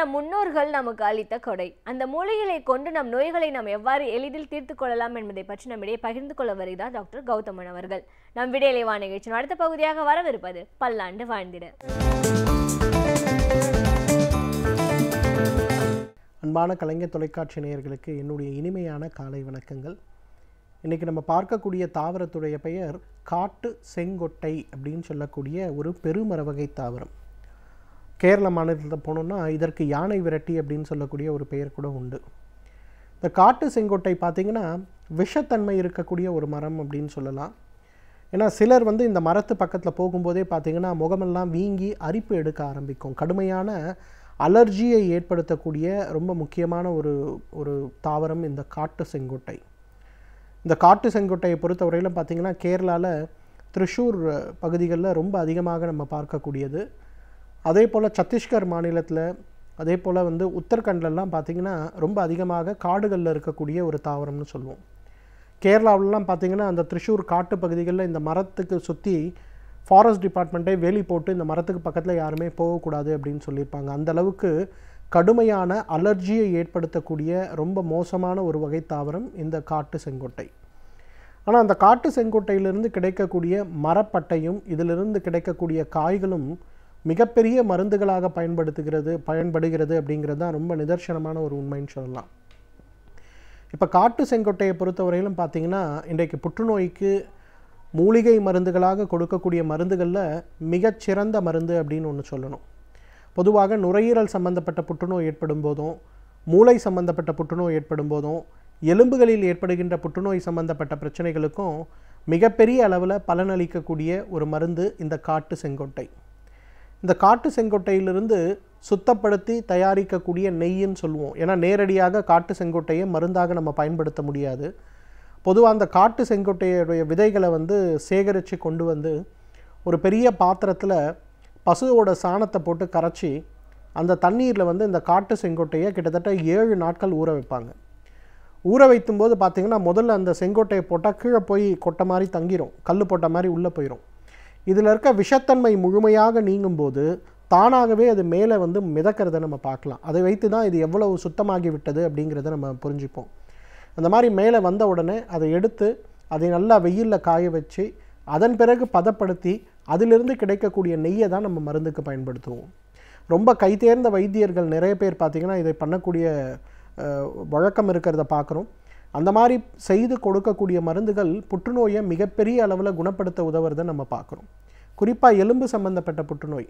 நம் முன்னோர்கள் நமக்கு அளித்த கொடை. அந்த மூலிகளை கொண்டு நம் நோய்களை நாம் எவ்வாறு எளிதில் தீர்த்து கொள்ளலாம் என்பதை பற்றி நம்மிடையே பகிர்ந்து கொள்ள வருகிறார் டாக்டர் கௌதமன் அவர்கள். நம் விடையிலேவா நிகழ்ச்சியின் அடுத்த பகுதியாக வரவிருப்பது பல்லாண்டு வாழ்ந்திட. அன்பான கலைஞர் தொலைக்காட்சி நேயர்களுக்கு என்னுடைய இனிமையான காலை வணக்கங்கள். இன்றைக்கி நம்ம பார்க்கக்கூடிய தாவரத்துடைய பெயர் காட்டு செங்கொட்டை அப்படின்னு சொல்லக்கூடிய ஒரு பெருமர வகை தாவரம். கேரள மாநிலத்தில் போனோம்னா இதற்கு யானை விரட்டி அப்படின்னு சொல்லக்கூடிய ஒரு பெயர் கூட உண்டு. இந்த காட்டு செங்கொட்டை பார்த்திங்கன்னா விஷத்தன்மை இருக்கக்கூடிய ஒரு மரம் அப்படின்னு சொல்லலாம். ஏன்னா சிலர் இந்த மரத்து பக்கத்தில் போகும்போதே பார்த்திங்கன்னா முகமெல்லாம் வீங்கி அரிப்பு எடுக்க ஆரம்பிக்கும். கடுமையான அலர்ஜியை ஏற்படுத்தக்கூடிய ரொம்ப முக்கியமான ஒரு தாவரம் இந்த காட்டு செங்கொட்டை. இந்த காட்டு செங்கொட்டையை பொறுத்தவரையிலும் பார்த்திங்கன்னா கேரளாவில் திரிஷூர் பகுதிகளில் ரொம்ப அதிகமாக நம்ம பார்க்கக்கூடியது. அதே போல் சத்தீஸ்கர் மாநிலத்தில், அதே போல் உத்தரகண்ட்லலாம் பார்த்திங்கன்னா ரொம்ப அதிகமாக காடுகளில் இருக்கக்கூடிய ஒரு தாவரம்னு சொல்லுவோம். கேரளாவிலலாம் பார்த்திங்கன்னா அந்த திரிஷூர் காட்டு பகுதிகளில் இந்த மரத்துக்கு சுற்றி ஃபாரஸ்ட் டிபார்ட்மெண்ட்டே வேலி போட்டு இந்த மரத்துக்கு பக்கத்தில் யாருமே போகக்கூடாது அப்படின்னு சொல்லியிருப்பாங்க. அந்தளவுக்கு கடுமையான அலர்ஜியை ஏற்படுத்தக்கூடிய ரொம்ப மோசமான ஒரு வகை தாவரம் இந்த காட்டு செங்கொட்டை. ஆனால் அந்த காட்டு செங்கொட்டையிலிருந்து கிடைக்கக்கூடிய மரப்பட்டையும் இதிலிருந்து கிடைக்கக்கூடிய காய்களும் மிகப்பெரிய மருந்துகளாக பயன்படுகிறது அப்படிங்கிறது தான் ரொம்ப நிதர்சனமான ஒரு உண்மைன்னு சொல்லலாம். இப்போ காட்டு செங்கொட்டையை பொறுத்தவரையிலும் பார்த்திங்கன்னா இன்றைக்கு புற்றுநோய்க்கு மூலிகை மருந்துகளாக கொடுக்கக்கூடிய மருந்துகளில் மிகச்சிறந்த மருந்து அப்படின்னு ஒன்று சொல்லணும். பொதுவாக நுரையீரல் சம்பந்தப்பட்ட புற்றுநோய் ஏற்படும் போதும், மூளை சம்பந்தப்பட்ட புற்றுநோய் ஏற்படும் போதும், எலும்புகளில் ஏற்படுகின்ற புற்றுநோய் சம்பந்தப்பட்ட பிரச்சனைகளுக்கும் மிகப்பெரிய அளவில் பலனளிக்கக்கூடிய ஒரு மருந்து இந்த காட்டு செங்கொட்டை. இந்த காட்டு செங்கொட்டையிலிருந்து சுத்தப்படுத்தி தயாரிக்கக்கூடிய நெய்ன்னு சொல்லுவோம். ஏன்னா நேரடியாக காட்டு செங்கொட்டையை மருந்தாக நம்ம பயன்படுத்த முடியாது. பொதுவாக அந்த காட்டு செங்கொட்டையுடைய விதைகளை சேகரித்து கொண்டு ஒரு பெரிய பாத்திரத்தில் பசுவோட சாணத்தை போட்டு கரைச்சி அந்த தண்ணீரில் இந்த காட்டு செங்கொட்டையை கிட்டத்தட்ட 7 நாட்கள் ஊற வைப்பாங்க. ஊற வைக்கும்போது பார்த்திங்கன்னா முதல்ல அந்த செங்கொட்டையை போட்டால் கீழே போய் கொட்டை மாதிரி தங்கிரும், கல் போட்ட மாதிரி உள்ளே போயிடும். இதில் இருக்க விஷத்தன்மை முழுமையாக நீங்கும்போது தானாகவே அது மேலே மிதக்கிறத நம்ம பார்க்கலாம். அதை வைத்து தான் இது எவ்வளவு சுத்தமாகி விட்டது அப்படிங்கிறத நம்ம புரிஞ்சுப்போம். அந்த மாதிரி மேலே வந்த உடனே அதை எடுத்து அதை நல்லா வெயிலில் காய வச்சு அதன் பிறகு பதப்படுத்தி அதிலிருந்து கிடைக்கக்கூடிய நெய்யை தான் நம்ம மருந்துக்கு பயன்படுத்துவோம். ரொம்ப கைதேர்ந்த வைத்தியர்கள் நிறைய பேர் பார்த்திங்கன்னா இதை பண்ணக்கூடிய வழக்கம் இருக்கிறத பார்க்குறோம். அந்த மாதிரி செய்து கொடுக்கக்கூடிய மருந்துகள் புற்றுநோயை மிகப்பெரிய அளவில் குணப்படுத்த உதவுறதை நம்ம பார்க்குறோம். குறிப்பாக எலும்பு சம்பந்தப்பட்ட புற்றுநோய்.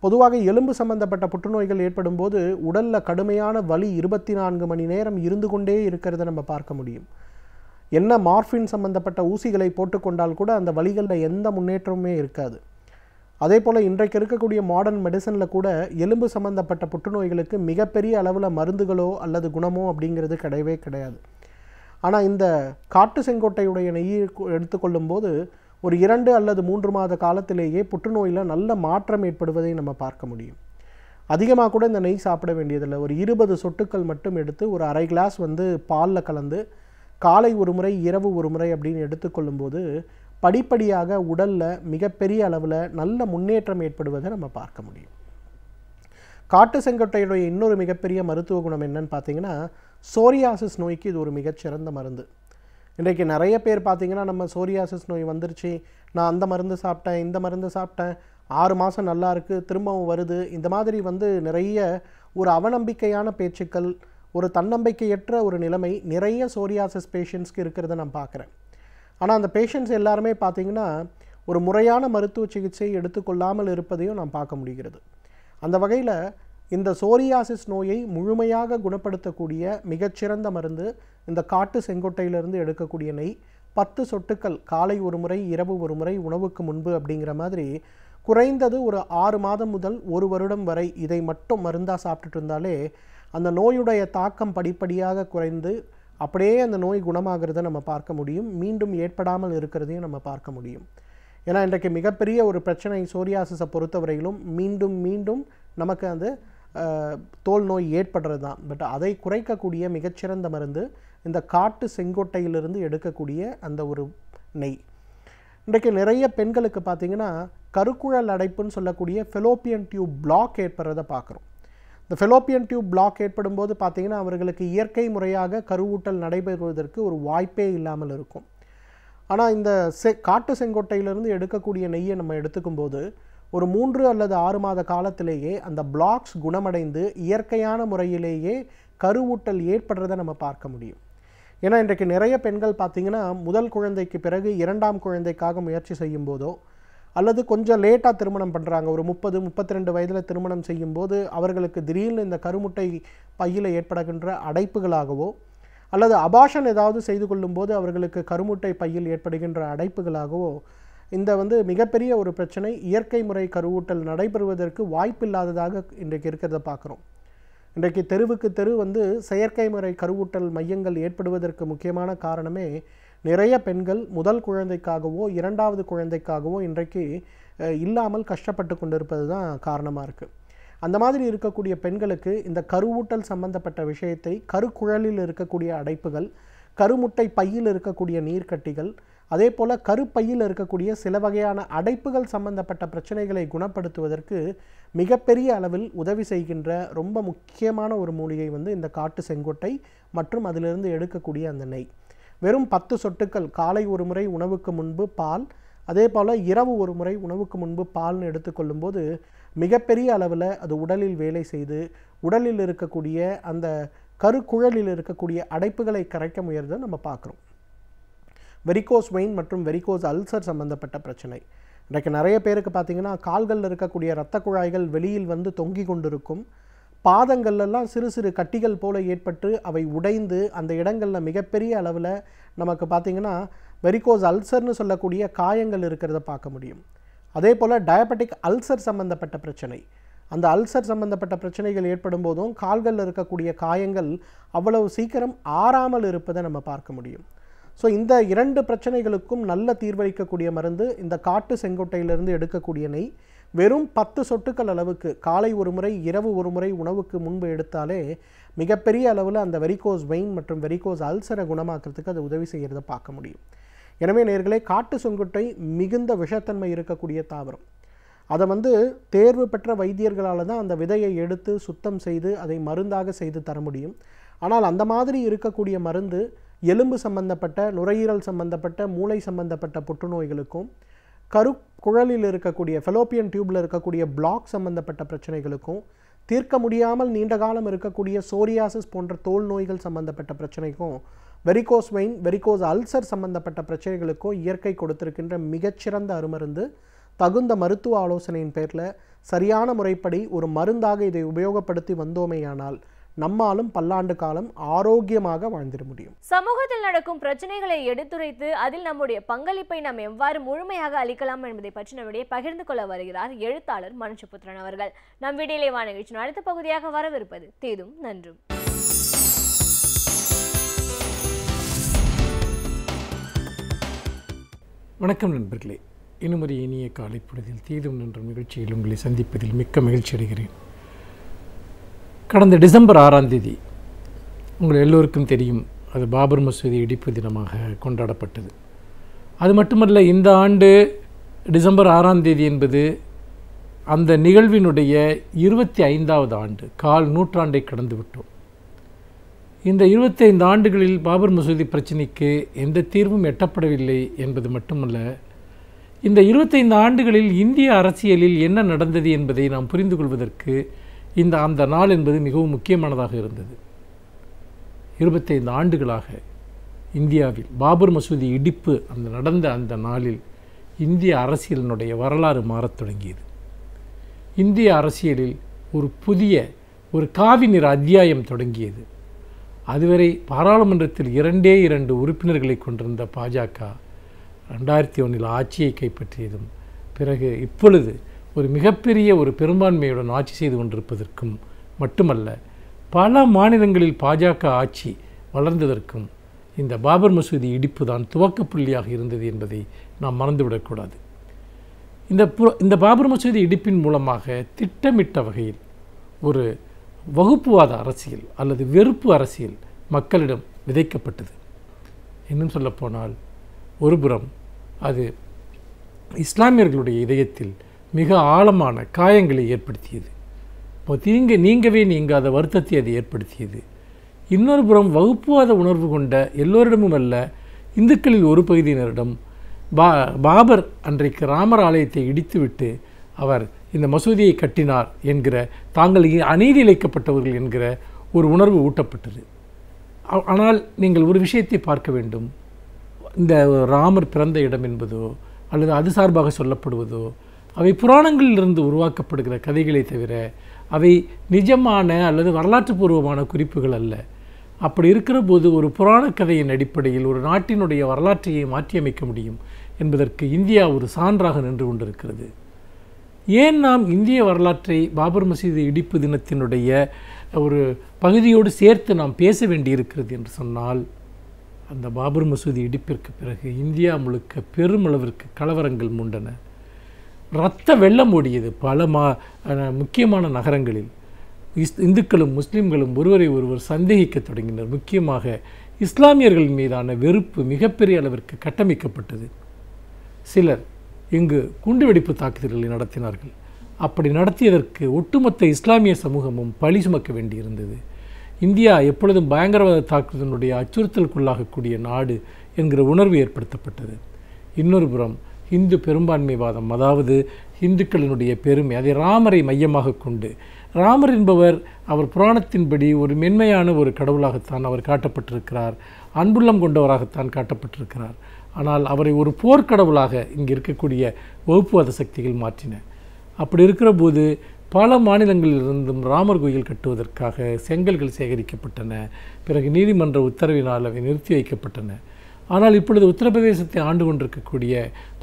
பொதுவாக எலும்பு சம்பந்தப்பட்ட புற்றுநோய்கள் ஏற்படும் போது உடலில் கடுமையான வலி 24 மணி நேரம் இருந்து கொண்டே இருக்கிறத நம்ம பார்க்க முடியும். என்ன மார்ஃபின் சம்பந்தப்பட்ட ஊசிகளை போட்டுக்கொண்டால் கூட அந்த வலிகளில் எந்த முன்னேற்றமுமே இருக்காது. அதே போல் இன்றைக்கு இருக்கக்கூடிய மாடர்ன் மெடிசனில் கூட எலும்பு சம்பந்தப்பட்ட புற்றுநோய்களுக்கு மிகப்பெரிய அளவில் மருந்துகளோ அல்லது குணமோ அப்படிங்கிறது கிடையவே கிடையாது. ஆனால் இந்த காட்டு செங்கொட்டையுடைய நெய்யை எடுத்துக்கொள்ளும் போது ஒரு 2 அல்லது 3 மாத காலத்திலேயே புற்றுநோயில் நல்ல மாற்றம் ஏற்படுவதை நம்ம பார்க்க முடியும். அதிகமாக கூட இந்த நெய் சாப்பிட வேண்டியதில்லை. ஒரு 20 சொட்டுக்கள் மட்டும் எடுத்து ஒரு அரை கிளாஸ் பாலில் கலந்து காலை ஒரு முறை இரவு ஒரு முறை அப்படின்னு எடுத்துக்கொள்ளும்போது படிப்படியாக உடலில் மிகப்பெரிய அளவில் நல்ல முன்னேற்றம் ஏற்படுவதை நம்ம பார்க்க முடியும். காட்டு செங்கொட்டையுடைய இன்னொரு மிகப்பெரிய மருத்துவ குணம் என்னன்னு பார்த்தீங்கன்னா சோரியாசிஸ் நோய்க்கு இது ஒரு மிகச்சிறந்த மருந்து. இன்றைக்கு நிறைய பேர் பார்த்திங்கன்னா நம்ம சோரியாசிஸ் நோய் வந்துருச்சு, நான் அந்த மருந்து சாப்பிட்டேன், இந்த மருந்து சாப்பிட்டேன், 6 மாதம் நல்லா இருக்குது, திரும்பவும் வருது, இந்த மாதிரி நிறைய ஒரு அவநம்பிக்கையான பேச்சுக்கள், ஒரு தன்னம்பிக்கையற்ற ஒரு நிலைமை நிறைய சோரியாசிஸ் பேஷண்ட்ஸ்க்கு இருக்கிறத நான் பார்க்குறேன். ஆனால் அந்த பேஷண்ட்ஸ் எல்லாருமே பார்த்திங்கன்னா ஒரு முறையான மருத்துவ சிகிச்சை எடுத்துக்கொள்ளாமல் இருப்பதையும் நான் பார்க்க முடிகிறது. அந்த வகையில் இந்த சோரியாசிஸ் நோயை முழுமையாக குணப்படுத்தக்கூடிய மிகச்சிறந்த மருந்து இந்த காட்டு செங்கொட்டையிலிருந்து எடுக்கக்கூடிய நெய். 10 சொட்டுக்கள் காலை ஒரு முறை இரவு ஒரு முறை உணவுக்கு முன்பு அப்படிங்கிற மாதிரி குறைந்தது ஒரு 6 மாதம் முதல் 1 வருடம் வரை இதை மட்டும் மருந்தாக சாப்பிட்டுட்டு இருந்தாலே அந்த நோயுடைய தாக்கம் படிப்படியாக குறைந்து அப்படியே அந்த நோய் குணமாகிறத நம்ம பார்க்க முடியும். மீண்டும் ஏற்படாமல் இருக்கிறதையும் நம்ம பார்க்க முடியும். ஏன்னா இன்றைக்கு மிகப்பெரிய ஒரு பிரச்சனை சோரியாசிஸை பொறுத்தவரையிலும் மீண்டும் நமக்கு அந்த தோல் நோய் ஏற்படுறது தான். பட் அதை குறைக்கக்கூடிய மிகச்சிறந்த மருந்து இந்த காட்டு செங்கொட்டையிலிருந்து எடுக்கக்கூடிய அந்த ஒரு நெய். இன்றைக்கு நிறைய பெண்களுக்கு பார்த்திங்கன்னா கருக்குழல் அடைப்புன்னு சொல்லக்கூடிய ஃபெலோப்பியன் டியூப் பிளாக் ஏற்படுறதை பார்க்குறோம். இந்த ஃபெலோப்பியன் டியூப் பிளாக் ஏற்படும் போது பார்த்திங்கன்னா அவர்களுக்கு இயற்கை முறையாக கருவூட்டல் நடைபெறுவதற்கு ஒரு வாய்ப்பே இல்லாமல் இருக்கும். ஆனால் இந்த காட்டு செங்கொட்டையிலிருந்து எடுக்கக்கூடிய நெய்யை நம்ம எடுத்துக்கும் போது ஒரு 3 அல்லது 6 மாத காலத்திலேயே அந்த பிளாக்ஸ் குணமடைந்து இயற்கையான முறையிலேயே கருவூட்டல் ஏற்படுறதை நம்ம பார்க்க முடியும். ஏன்னா இன்றைக்கு நிறைய பெண்கள் பார்த்திங்கன்னா முதல் குழந்தைக்கு பிறகு 2ஆம் குழந்தைக்காக முயற்சி செய்யும் போதோ அல்லது கொஞ்சம் லேட்டாக திருமணம் பண்ணுறாங்க, ஒரு 30-32 வயதில் திருமணம் செய்யும்போது அவர்களுக்கு திடீர்னு இந்த கருமுட்டை பையில் ஏற்படுகின்ற அடைப்புகளாகவோ அல்லது அபாஷன் ஏதாவது செய்து கொள்ளும்போது அவர்களுக்கு கருமுட்டை பையில் ஏற்படுகின்ற அடைப்புகளாகவோ இந்த மிகப்பெரிய ஒரு பிரச்சனை இயற்கை முறை கருவூட்டல் நடைபெறுவதற்கு வாய்ப்பில்லாததாக இன்றைக்கு இருக்கிறத பார்க்குறோம். இன்றைக்கு தெருவுக்கு தெரு செயற்கை முறை கருவூட்டல் மையங்கள் ஏற்படுவதற்கு முக்கியமான காரணமே நிறைய பெண்கள் முதல் குழந்தைக்காகவோ 2வது குழந்தைக்காகவோ இன்றைக்கு இல்லாமல் கஷ்டப்பட்டு கொண்டிருப்பது தான் காரணமாக இருக்குது. அந்த மாதிரி இருக்கக்கூடிய பெண்களுக்கு இந்த கருவூட்டல் சம்பந்தப்பட்ட விஷயத்தை கருக்குழலில் இருக்கக்கூடிய அடைப்புகள், கருமுட்டை பையில் இருக்கக்கூடிய நீர்க்கட்டிகள், அதே போல் கருப்பையில் இருக்கக்கூடிய சில வகையான அடைப்புகள் சம்பந்தப்பட்ட பிரச்சனைகளை குணப்படுத்துவதற்கு மிகப்பெரிய அளவில் உதவி செய்கின்ற ரொம்ப முக்கியமான ஒரு மூலிகை இந்த காட்டு செங்கொட்டை மற்றும் அதிலிருந்து எடுக்கக்கூடிய அந்த நெய். வெறும் 10 சொட்டுக்கள் காலை ஒரு முறை உணவுக்கு முன்பு பால், அதே போல் இரவு ஒரு முறை உணவுக்கு முன்பு பால்னு எடுத்துக்கொள்ளும் போது மிகப்பெரிய அளவில் அது உடலில் வேலை செய்து உடலில் இருக்கக்கூடிய அந்த கருக்குழலில் இருக்கக்கூடிய அடைப்புகளை கரைக்க முயறதை நம்ம பார்க்குறோம். வெரிகோஸ் வெயின் மற்றும் வெரிகோஸ் அல்சர் சம்பந்தப்பட்ட பிரச்சனை இன்றைக்கு நிறைய பேருக்கு பார்த்திங்கன்னா கால்களில் இருக்கக்கூடிய இரத்த குழாய்கள் வெளியில் தொங்கி கொண்டிருக்கும். பாதங்கள்லாம் சிறு சிறு கட்டிகள் போல ஏற்பட்டு அவை உடைந்து அந்த இடங்களில் மிகப்பெரிய அளவில் நமக்கு பார்த்திங்கன்னா வெரிகோஸ் அல்சர்னு சொல்லக்கூடிய காயங்கள் இருக்கிறத பார்க்க முடியும். அதே போல் டயபெட்டிக் அல்சர் சம்பந்தப்பட்ட பிரச்சனை, அந்த அல்சர் சம்பந்தப்பட்ட பிரச்சனைகள் ஏற்படும் போதும் கால்களில் இருக்கக்கூடிய காயங்கள் அவ்வளவு சீக்கிரம் ஆறாமல் இருப்பதை நம்ம பார்க்க முடியும். ஸோ இந்த 2 பிரச்சனைகளுக்கும் நல்ல தீர்வளிக்கக்கூடிய மருந்து இந்த காட்டு செங்கொட்டையிலிருந்து எடுக்கக்கூடிய நெய். வெறும் 10 சொட்டுக்கள் அளவுக்கு காலை ஒரு முறை இரவு ஒரு முறை உணவுக்கு முன்பு எடுத்தாலே மிகப்பெரிய அளவில் அந்த வெரிகோஸ் வெயின் மற்றும் வெரிகோஸ் அல்சரை குணமாக்குறதுக்கு அது உதவி செய்கிறத பார்க்க முடியும். எனவே நேர்களே, காட்டு செங்கொட்டை மிகுந்த விஷத்தன்மை இருக்கக்கூடிய தாவரம். அதை தேர்வு பெற்ற வைத்தியர்களால் தான் அந்த விதையை எடுத்து சுத்தம் செய்து அதை மருந்தாக செய்து தர முடியும். ஆனால் அந்த மாதிரி இருக்கக்கூடிய மருந்து எலும்பு சம்பந்தப்பட்ட, நுரையீரல் சம்பந்தப்பட்ட, மூளை சம்பந்தப்பட்ட புற்றுநோய்களுக்கும், குழலில் இருக்கக்கூடிய ஃபெலோப்பியன் டியூப்பில் இருக்கக்கூடிய பிளாக் சம்பந்தப்பட்ட பிரச்சனைகளுக்கும், தீர்க்க முடியாமல் நீண்ட காலம் இருக்கக்கூடிய சோரியாசிஸ் போன்ற தோல் நோய்கள் சம்பந்தப்பட்ட பிரச்சனைக்கும், வெரிகோஸ் வெயின் வெரிகோஸ் அல்சர் சம்பந்தப்பட்ட பிரச்சனைகளுக்கும் இயற்கை கொடுத்திருக்கின்ற மிகச்சிறந்த அருமருந்து. தகுந்த மருத்துவ ஆலோசனையின் பேரில் சரியான முறைப்படி ஒரு மருந்தாக இதை உபயோகப்படுத்தி வந்தோமேயானால் நம்மாலும் பல்லாண்டு காலம் ஆரோக்கியமாக வாழ்ந்திட முடியும். சமூகத்தில் நடக்கும் பிரச்சனைகளை எடுத்துரைத்து அதில் நம்முடைய பங்களிப்பை நாம் எவ்வாறு முழுமையாக அளிக்கலாம் என்பதை பற்றி நம்முடைய பகிர்ந்து கொள்ள வருகிறார் எழுத்தாளர் மனுஷபுத்திரன் அவர்கள். நம் வீடியோலே வா நிகழ்ச்சியின் அடுத்த பகுதியாக வரவிருப்பது தீதும் நன்றும். வணக்கம் நண்பர்களே, இன்னும் ஒரு இனிய காலை பொழுதில் தீதும் நன்றும் நிகழ்ச்சியில் உங்களை சந்திப்பதில் மிக்க மகிழ்ச்சி அடைகிறேன். கடந்த டிசம்பர் 6ஆம் தேதி உங்கள் எல்லோருக்கும் தெரியும், அது பாபர் மசூதி இடிப்பு தினமாக கொண்டாடப்பட்டது. அது மட்டுமல்ல, இந்த ஆண்டு டிசம்பர் 6ஆம் தேதி என்பது அந்த நிகழ்வினுடைய 25வது ஆண்டு, கால் நூற்றாண்டை கடந்து விட்டோம். இந்த 25 ஆண்டுகளில் பாபர் மசூதி பிரச்சினைக்கு எந்த தீர்வும் எட்டப்படவில்லை என்பது மட்டுமல்ல, இந்த 25 ஆண்டுகளில் இந்திய அரசியலில் என்ன நடந்தது என்பதை நாம் புரிந்து கொள்வதற்கு அந்த நாள் என்பது மிகவும் முக்கியமானதாக இருந்தது. 25 ஆண்டுகளாக இந்தியாவில் பாபர் மசூதி இடிப்பு நடந்த அந்த நாளில் இந்திய அரசியலினுடைய வரலாறு மாறத் தொடங்கியது. இந்திய அரசியலில் ஒரு புதிய காவி நிற அத்தியாயம் தொடங்கியது. அதுவரை பாராளுமன்றத்தில் 2 உறுப்பினர்களை கொண்டிருந்த பாஜக 2001 ஆட்சியை கைப்பற்றியதும், பிறகு இப்பொழுது ஒரு மிகப்பெரிய பெரும்பான்மையுடன் ஆட்சி செய்து கொண்டிருப்பதற்கும் மட்டுமல்ல, பல மாநிலங்களில் பாஜக ஆட்சி வளர்ந்ததற்கும் இந்த பாபர் மசூதி இடிப்பு தான் துவக்க புள்ளியாக இருந்தது என்பதை நாம் மறந்துவிடக்கூடாது. இந்த பாபர் மசூதி இடிப்பின் மூலமாக திட்டமிட்ட வகையில் ஒரு வகுப்புவாத அரசியல் அல்லது வெறுப்பு அரசியல் மக்களிடம் விதைக்கப்பட்டது. இன்னும் சொல்லப்போனால், ஒருபுறம் அது இஸ்லாமியர்களுடைய இதயத்தில் மிக ஆழமான காயங்களை ஏற்படுத்தியது. நீங்கவே நீங்காத வருத்தத்தை அது ஏற்படுத்தியது. இன்னொரு புறம் வகுப்புவாத உணர்வு கொண்ட எல்லோரிடமும் அல்ல, இந்துக்களில் ஒரு பகுதியினரிடம் பாபர் அன்றைக்கு ராமர் ஆலயத்தை இடித்துவிட்டு அவர் இந்த மசூதியை கட்டினார் என்கிற, தாங்கள் அநீதி இழைக்கப்பட்டவர்கள் என்கிற ஒரு உணர்வு ஊட்டப்பட்டது. ஆனால் நீங்கள் ஒரு விஷயத்தை பார்க்க வேண்டும். இந்த ராமர் பிறந்த இடம் என்பதோ அல்லது அது சார்பாக சொல்லப்படுவதோ அவை புராணங்களிலிருந்து உருவாக்கப்படுகிற கதைகளை தவிர அவை நிஜமான அல்லது வரலாற்று பூர்வமான குறிப்புகள் அல்ல. அப்படி இருக்கிற போது ஒரு புராண கதையின் அடிப்படையில் ஒரு நாட்டினுடைய வரலாற்றையை மாற்றியமைக்க முடியும் என்பதற்கு இந்தியா ஒரு சான்றாக நின்று கொண்டிருக்கிறது. ஏன் நாம் இந்திய வரலாற்றை பாபர் மசூதி இடிப்பு தினத்தினுடைய ஒரு பகுதியோடு சேர்த்து நாம் பேச வேண்டியிருக்கிறது என்று சொன்னால், அந்த பாபர் மசூதி இடிப்பிற்கு பிறகு இந்தியா முழுக்க பெருமளவிற்கு கலவரங்கள் மூண்டன. இரத்த வெள்ளம் ஓடியது பல முக்கியமான நகரங்களில். இந்துக்களும் முஸ்லிம்களும் ஒருவரை ஒருவர் சந்தேகிக்க தொடங்கினர். முக்கியமாக இஸ்லாமியர்கள் மீதான வெறுப்பு மிகப்பெரிய அளவிற்கு கட்டமைக்கப்பட்டது. சிலர் இங்கு குண்டுவெடிப்பு தாக்குதல்களை நடத்தினார்கள். அப்படி நடத்தியதற்கு ஒட்டுமொத்த இஸ்லாமிய சமூகமும் பழி சுமக்க வேண்டியிருந்தது. இந்தியா எப்பொழுதும் பயங்கரவாத தாக்குதலுடைய அச்சுறுத்தலுக்குள்ளாகக்கூடிய நாடு என்கிற உணர்வு ஏற்படுத்தப்பட்டது. இன்னொரு புறம் இந்து பெரும்பான்மைவாதம், அதாவது இந்துக்களினுடைய பெருமை, அதை ராமரை மையமாக கொண்டு, ராமர் என்பவர் அவர் புராணத்தின்படி ஒரு மென்மையான ஒரு கடவுளாகத்தான் அவர் காட்டப்பட்டிருக்கிறார், அன்புள்ளம் கொண்டவராகத்தான் காட்டப்பட்டிருக்கிறார். ஆனால் அவரை ஒரு போர்க்கடவுளாக இங்கே இருக்கக்கூடிய வகுப்புவாத சக்திகள் மாற்றின. அப்படி இருக்கிற போது பல மாநிலங்களிலிருந்தும் ராமர் கோயில் கட்டுவதற்காக செங்கல்கள் சேகரிக்கப்பட்டன. பிறகு நீதிமன்ற உத்தரவினால் அவை நிறுத்தி வைக்கப்பட்டன. ஆனால் இப்பொழுது உத்தரப்பிரதேசத்தை ஆண்டு கொண்டிருக்கக்கூடிய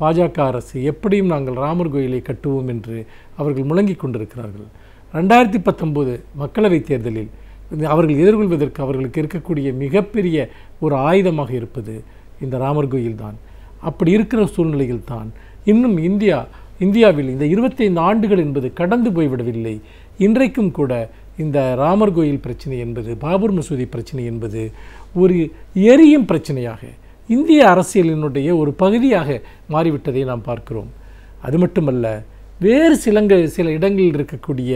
பாஜக அரசு எப்படியும் நாங்கள் ராமர் கோயிலை கட்டுவோம் என்று அவர்கள் முழங்கிக் கொண்டிருக்கிறார்கள். 2019 மக்களவைத் தேர்தலில் அவர்கள் எதிர்கொள்வதற்கு அவர்களுக்கு இருக்கக்கூடிய மிகப்பெரிய ஒரு ஆயுதமாக இருப்பது இந்த ராமர் கோயில் தான். அப்படி இருக்கிற சூழ்நிலையில் தான் இன்னும் இந்தியாவில் இந்த 25 ஆண்டுகள் என்பது கடந்து போய்விடவில்லை. இன்றைக்கும் கூட இந்த ராமர் கோயில் பிரச்சனை என்பது, பாபர் மசூதி பிரச்சனை என்பது ஒரு எரியும் பிரச்சனையாக இந்திய அரசியலினுடைய ஒரு பகுதியாக மாறிவிட்டதை நாம் பார்க்கிறோம். அது மட்டுமல்ல, வேறு சில இடங்களில் இருக்கக்கூடிய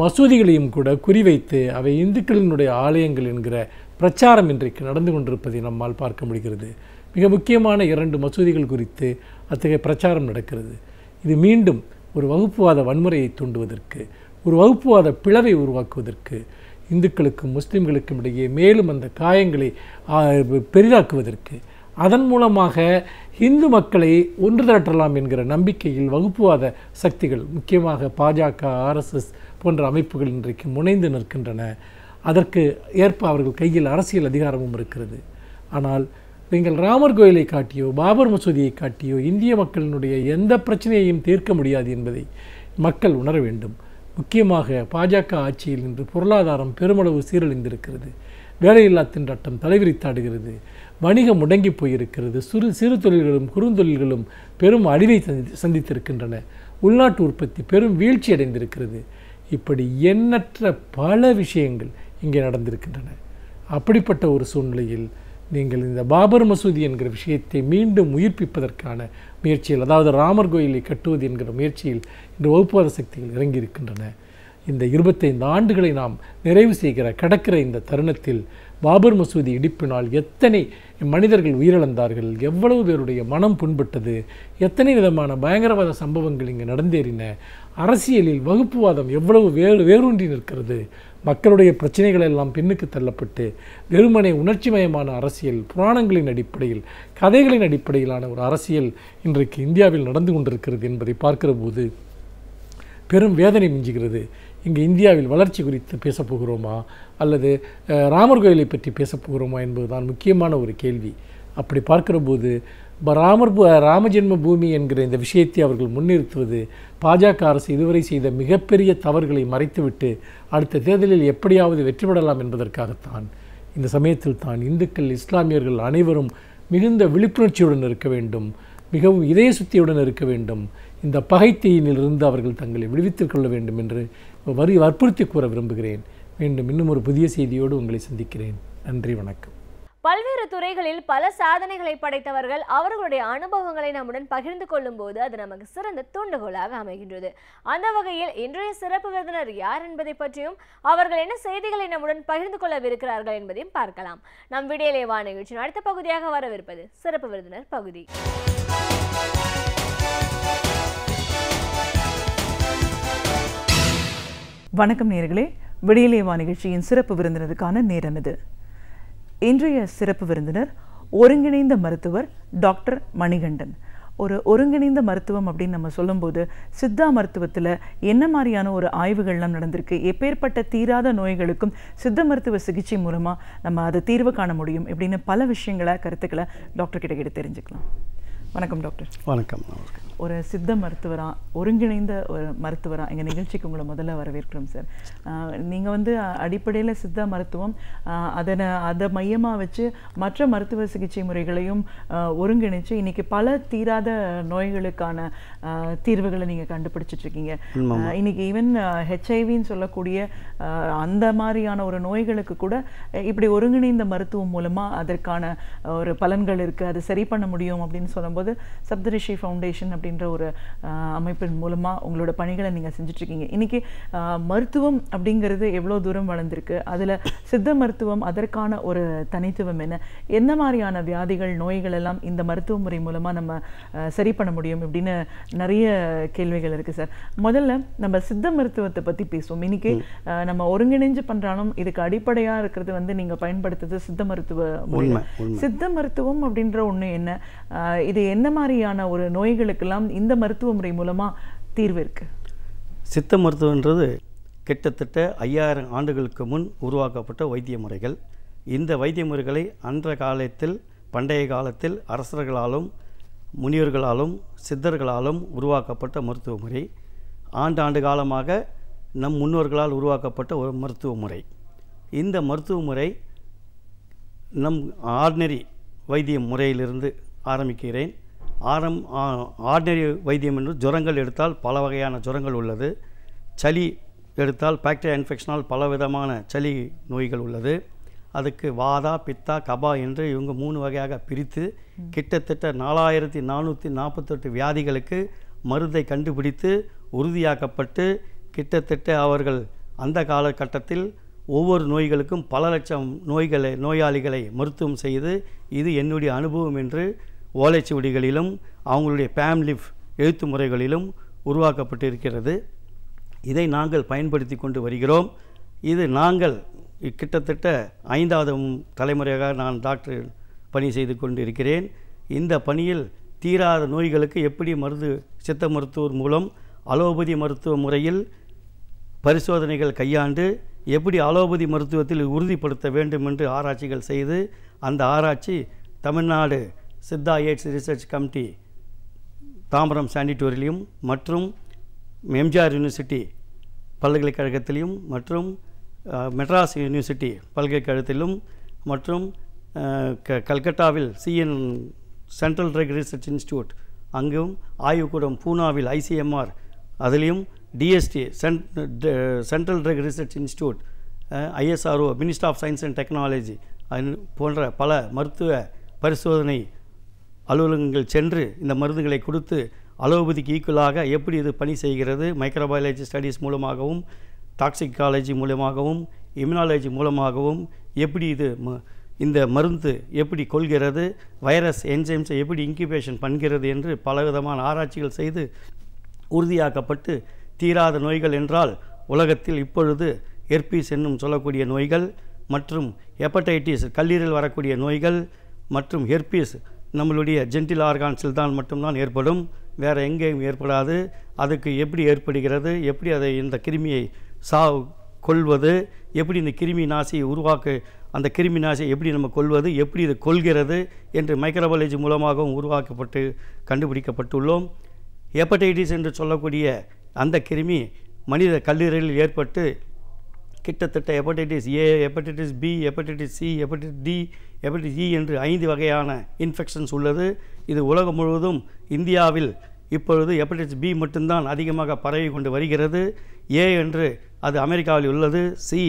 மசூதிகளையும் கூட குறிவைத்து அவை இந்துக்களினுடைய ஆலயங்கள் என்கிற பிரச்சாரம் இன்றைக்கு நடந்து கொண்டிருப்பதை நம்மால் பார்க்க முடிகிறது. மிக முக்கியமான 2 மசூதிகள் குறித்து அத்தகைய பிரச்சாரம் நடக்கிறது. இது மீண்டும் ஒரு வகுப்புவாத வன்முறையை தூண்டுவதற்கு, ஒரு வகுப்புவாத பிளவை உருவாக்குவதற்கு, இந்துக்களுக்கும் முஸ்லிம்களுக்கும் இடையே மேலும் அந்த காயங்களை பெரிதாக்குவதற்கு, அதன் மூலமாக இந்து மக்களை ஒன்று திரட்டலாம் என்கிற நம்பிக்கையில் வகுப்புவாத சக்திகள், முக்கியமாக பாஜக, RSS போன்ற அமைப்புகள் இன்றைக்கு முனைந்து நிற்கின்றன. அதற்கு ஏற்ப அவர்கள் கையில் அரசியல் அதிகாரமும் இருக்கிறது. ஆனால் நீங்கள் ராமர் கோயிலை காட்டியோ பாபர் மசூதியை காட்டியோ இந்திய மக்களினுடைய எந்த பிரச்சனையையும் தீர்க்க முடியாது என்பதை மக்கள் உணர வேண்டும். முக்கியமாக பாஜக ஆட்சியில் இன்று பொருளாதாரம் பெருமளவு சீரழிந்திருக்கிறது. வேலையில்லா திண்டாட்டம் தலைவிரித்தாடுகிறது. வணிகம் முடங்கி போயிருக்கிறது. சிறு தொழில்களும் குறுந்தொழில்களும் பெரும் அழிவை சந்தித்திருக்கின்றன. உள்நாட்டு உற்பத்தி பெரும் வீழ்ச்சி அடைந்திருக்கிறது. இப்படி எண்ணற்ற பல விஷயங்கள் இங்கே நடந்திருக்கின்றன. அப்படிப்பட்ட ஒரு சூழ்நிலையில் நீங்கள் இந்த பாபர் மசூதி என்கிற விஷயத்தை மீண்டும் உயிர்ப்பிப்பதற்கான முயற்சியில், அதாவது ராமர் கோயிலை கட்டுவது என்கிற முயற்சியில் இன்று வகுப்புவாத சக்திகள் இறங்கியிருக்கின்றன. இந்த 25 ஆண்டுகளை நாம் நிறைவு செய்கிற கடக்கிற இந்த தருணத்தில் பாபர் மசூதி இடிப்பினால் எத்தனை மனிதர்கள் உயிரிழந்தார்கள், எவ்வளவு பேருடைய மனம் புண்பட்டது, எத்தனை விதமான பயங்கரவாத சம்பவங்கள் இங்கே நடந்தேறின, அரசியலில் வகுப்புவாதம் எவ்வளவு வேரூன்றி நிற்கிறது, மக்களுடைய பிரச்சனைகள் எல்லாம் பின்னுக்கு தள்ளப்பட்டு வெறுமனே உணர்ச்சிமயமான அரசியல், புராணங்களின் அடிப்படையில், கதைகளின் அடிப்படையிலான ஒரு அரசியல் இன்றைக்கு இந்தியாவில் நடந்து கொண்டிருக்கிறது என்பதை பார்க்கிற போது பெரும் வேதனை மிஞ்சுகிறது. இங்கே இந்தியாவில் வளர்ச்சி குறித்து பேசப்போகிறோமா அல்லது ராமர் கோயிலை பற்றி பேசப்போகிறோமா என்பதுதான் முக்கியமான ஒரு கேள்வி. அப்படி பார்க்கிற போது ராமஜென்ம பூமி என்கிற இந்த விஷயத்தை அவர்கள் முன்னிறுத்துவது பாஜக அரசு இதுவரை செய்த மிகப்பெரிய தவறுகளை மறைத்துவிட்டு அடுத்த தேர்தலில் எப்படியாவது வெற்றி பெறலாம் என்பதற்காகத்தான். இந்த சமயத்தில் தான் இந்துக்கள், இஸ்லாமியர்கள் அனைவரும் மிகுந்த விழிப்புணர்ச்சியுடன் இருக்க வேண்டும், மிகவும் இதய சுத்தியுடன் இருக்க வேண்டும். இந்த பகைத்தீயினிலிருந்து அவர்கள் தங்களை விடுவித்துக் கொள்ள வேண்டும் என்று வற்புறுத்தி கூற விரும்புகிறேன். மீண்டும் இன்னும் ஒரு புதிய செய்தியோடு உங்களை சந்திக்கிறேன். நன்றி, வணக்கம். பல்வேறு துறைகளில் பல சாதனைகளை படைத்தவர்கள் அவர்களுடைய அனுபவங்களை நம்முடன் பகிர்ந்து கொள்ளும் போது அது நமக்கு சிறந்த தூண்டுகோலாக அமைகின்றது. அந்த வகையில் இன்றைய சிறப்பு விருந்தினர் யார் என்பதை பற்றியும் அவர்கள் என்ன செய்திகளை நம்முடன் பகிர்ந்து கொள்ளவிருக்கிறார்கள் என்பதையும் பார்க்கலாம். நம் விடியலே வா நிகழ்ச்சியின் அடுத்த பகுதியாக வரவிருப்பது சிறப்பு விருந்தினர் பகுதி. வணக்கம் நேயர்களே, விடியலே வா நிகழ்ச்சியின் சிறப்பு விருந்தினருக்கான நேரம் இது. இன்றைய சிறப்பு விருந்தினர் ஒருங்கிணைந்த மருத்துவர் டாக்டர் மணிகண்டன். ஒரு ஒருங்கிணைந்த மருத்துவம் அப்படின்னு நம்ம சொல்லும்போது சித்தா மருத்துவத்தில் என்ன மாதிரியான ஒரு ஆய்வுகள்லாம் நடந்திருக்கு, எப்பேற்பட்ட தீராத நோய்களுக்கும் சித்த மருத்துவ சிகிச்சை மூலமாக நம்ம அதை தீர்வு காண முடியும் இப்படின்னு பல விஷயங்களை கருத்துக்களை டாக்டர் கிட்ட தெரிஞ்சுக்கலாம். வணக்கம் டாக்டர். வணக்கம். ஒரு சித்த மருத்துவராக, ஒருங்கிணைந்த ஒரு மருத்துவராக எங்கள் நிகழ்ச்சிக்கு உங்களை முதல்ல வரவேற்கிறோம் சார். நீங்கள் அடிப்படையில் சித்த மருத்துவம் அதை மையமாக வச்சு மற்ற மருத்துவ சிகிச்சை முறைகளையும் ஒருங்கிணைச்சு இன்னைக்கு பல தீராத நோய்களுக்கான தீர்வுகளை நீங்கள் கண்டுபிடிச்சிட்ருக்கீங்க. இன்னைக்கு ஈவன் ஹெச்ஐவின்னு சொல்லக்கூடிய அந்த மாதிரியான ஒரு நோய்களுக்கு கூட இப்படி ஒருங்கிணைந்த மருத்துவம் மூலமாக அதற்கான ஒரு பலன்கள் இருக்குது, அதை சரி பண்ண முடியும் அப்படின்னு சொல்லும்போது சப்தரிஷி ஃபவுண்டேஷன் அப்படின்ற ஒரு அமைப்பின் மூலமாக உங்களோட பணிகளை நீங்கள் செஞ்சிட்ருக்கீங்க. இன்றைக்கி மருத்துவம் அப்படிங்கிறது எவ்வளோ தூரம் வளர்ந்துருக்கு, அதில் சித்த மருத்துவம் அதற்கான ஒரு தனித்துவம் என்ன மாதிரியான வியாதிகள் நோய்கள் எல்லாம் இந்த மருத்துவ முறை மூலமாக நம்ம சரி பண்ண முடியும் இப்படின்னு நிறைய கேள்விகள் இருக்குது சார். முதல்ல நம்ம சித்த மருத்துவத்தை பற்றி பேசுவோம். இன்றைக்கி நம்ம ஒருங்கிணைஞ்சு பண்ணுறாலும் இதுக்கு அடிப்படையாக இருக்கிறது நீங்கள் பயன்படுத்துறது சித்த மருத்துவ முறை. சித்த மருத்துவம் அப்படின்ற ஒன்று என்ன, இது என்ன மாதிரியான ஒரு நோய்களுக்கெல்லாம் இந்த மருத்துவ முறை மூலமாக தீர்வு இருக்குது? சித்த மருத்துவன்றது கிட்டத்தட்ட 5000 ஆண்டுகளுக்கு முன் உருவாக்கப்பட்ட வைத்திய முறைகள். இந்த வைத்திய முறைகளை பண்டைய காலத்தில் அரசர்களாலும் முனிவர்களாலும் சித்தர்களாலும் உருவாக்கப்பட்ட மருத்துவ முறை. ஆண்டு காலமாக நம் முன்னோர்களால் உருவாக்கப்பட்ட ஒரு மருத்துவ முறை. இந்த மருத்துவ முறை நம் ஆர்டினரி வைத்திய முறையிலிருந்து ஆரம்பிக்கிறேன். ஆர்டினரி வைத்தியம் என்று ஜுரங்கள் எடுத்தால் பல வகையான ஜுரங்கள் உள்ளது. சளி எடுத்தால் பாக்டீரியா இன்ஃபெக்ஷனால் பல விதமான சளி நோய்கள் உள்ளது. அதுக்கு வாதா பித்தா கபா என்று இவங்க 3 வகையாக பிரித்து கிட்டத்தட்ட 4448 வியாதிகளுக்கு மருந்தை கண்டுபிடித்து உறுதியாக்கப்பட்டு கிட்டத்தட்ட அவர்கள் அந்த காலகட்டத்தில் ஒவ்வொரு நோய்களுக்கும் பல லட்சம் நோயாளிகளை மருத்துவம் செய்து இது என்னுடைய அனுபவம் என்று ஓலைச்சுவடிகளிலும் அவங்களுடைய பேம்லிஃப் எழுத்து முறைகளிலும் உருவாக்கப்பட்டு இருக்கிறது. இதை நாங்கள் பயன்படுத்தி கொண்டு வருகிறோம். இது நாங்கள் கிட்டத்தட்ட 5வது தலைமுறையாக நான் டாக்டர் பணி செய்து கொண்டு இருக்கிறேன். இந்த பணியில் தீராத நோய்களுக்கு எப்படி சித்த மருத்துவர் மூலம் அலோபதி மருத்துவ முறையில் பரிசோதனைகள் கையாண்டு எப்படி அலோபதி மருத்துவத்தில் உறுதிப்படுத்த வேண்டும் என்று ஆராய்ச்சிகள் செய்து அந்த ஆராய்ச்சி Tamil Nadu Siddha AIDS research committee Tambaram சானிட்டோரியிலும் மற்றும் எம்ஜிஆர் யூனிவர்சிட்டி பல்கலைக்கழகத்திலும் மற்றும் மெட்ராஸ் யூனிவர்சிட்டி பல்கலைக்கழகத்திலும் மற்றும் கல்கட்டாவில் CN central drug research institute அங்கும் ஆய்வுக்கூடம் பூனாவில் ICMR அதிலையும் DST central drug research institute ISRO ministry of science and technology போன்ற பல மருத்துவ பரிசோதனை அலுவலகங்கள் சென்று இந்த மருந்துகளை கொடுத்து அலோபதிக்கு ஈக்குவலாக எப்படி இது பணி செய்கிறது, மைக்ரோபயாலஜி ஸ்டடீஸ் மூலமாகவும் டாக்சிகாலஜி மூலமாகவும் இம்யூனாலஜி மூலமாகவும் எப்படி இந்த மருந்து எப்படி கொள்கிறது, வைரஸ் என்சைம்ஸை எப்படி இன்குபேஷன் பண்ணுகிறது என்று பலவிதமான ஆராய்ச்சிகள் செய்து உறுதியாக்கப்பட்டு தீராத நோய்கள் என்றால் உலகத்தில் இப்பொழுது எர்பீஸ் என்னும் சொல்லக்கூடிய நோய்கள் மற்றும் ஹெப்படைட்டிஸ் கல்லீரல் வரக்கூடிய நோய்கள் மற்றும் ஹெர்பீஸ் நம்மளுடைய ஜென்டில் ஆர்கான்ஸில் தான் மட்டும்தான் ஏற்படும், வேறு எங்கேயும் ஏற்படாது. அதுக்கு எப்படி ஏற்படுகிறது, எப்படி அதை இந்த கிருமியை கொள்வது, எப்படி இந்த கிருமி நாசியை அந்த கிருமி நாசியை எப்படி நம்ம கொள்வது, எப்படி இது கொள்கிறது என்று மைக்ரோபயாலஜி மூலமாகவும் உருவாக்கப்பட்டு கண்டுபிடிக்கப்பட்டுள்ளோம். ஹெப்படைட்டிஸ் என்று சொல்லக்கூடிய அந்த கிருமி மனித கல்லீரலில் ஏற்பட்டு கிட்டத்தட்ட hepatitis A, hepatitis B, hepatitis C, hepatitis D, hepatitis E என்று 5 வகையான இன்ஃபெக்ஷன்ஸ் உள்ளது. இது உலகம் முழுவதும் இந்தியாவில் இப்பொழுது ஹெப்படைட்டிஸ் B மட்டும்தான் அதிகமாக பரவி கொண்டு வருகிறது. A என்று அது அமெரிக்காவில் உள்ளது, C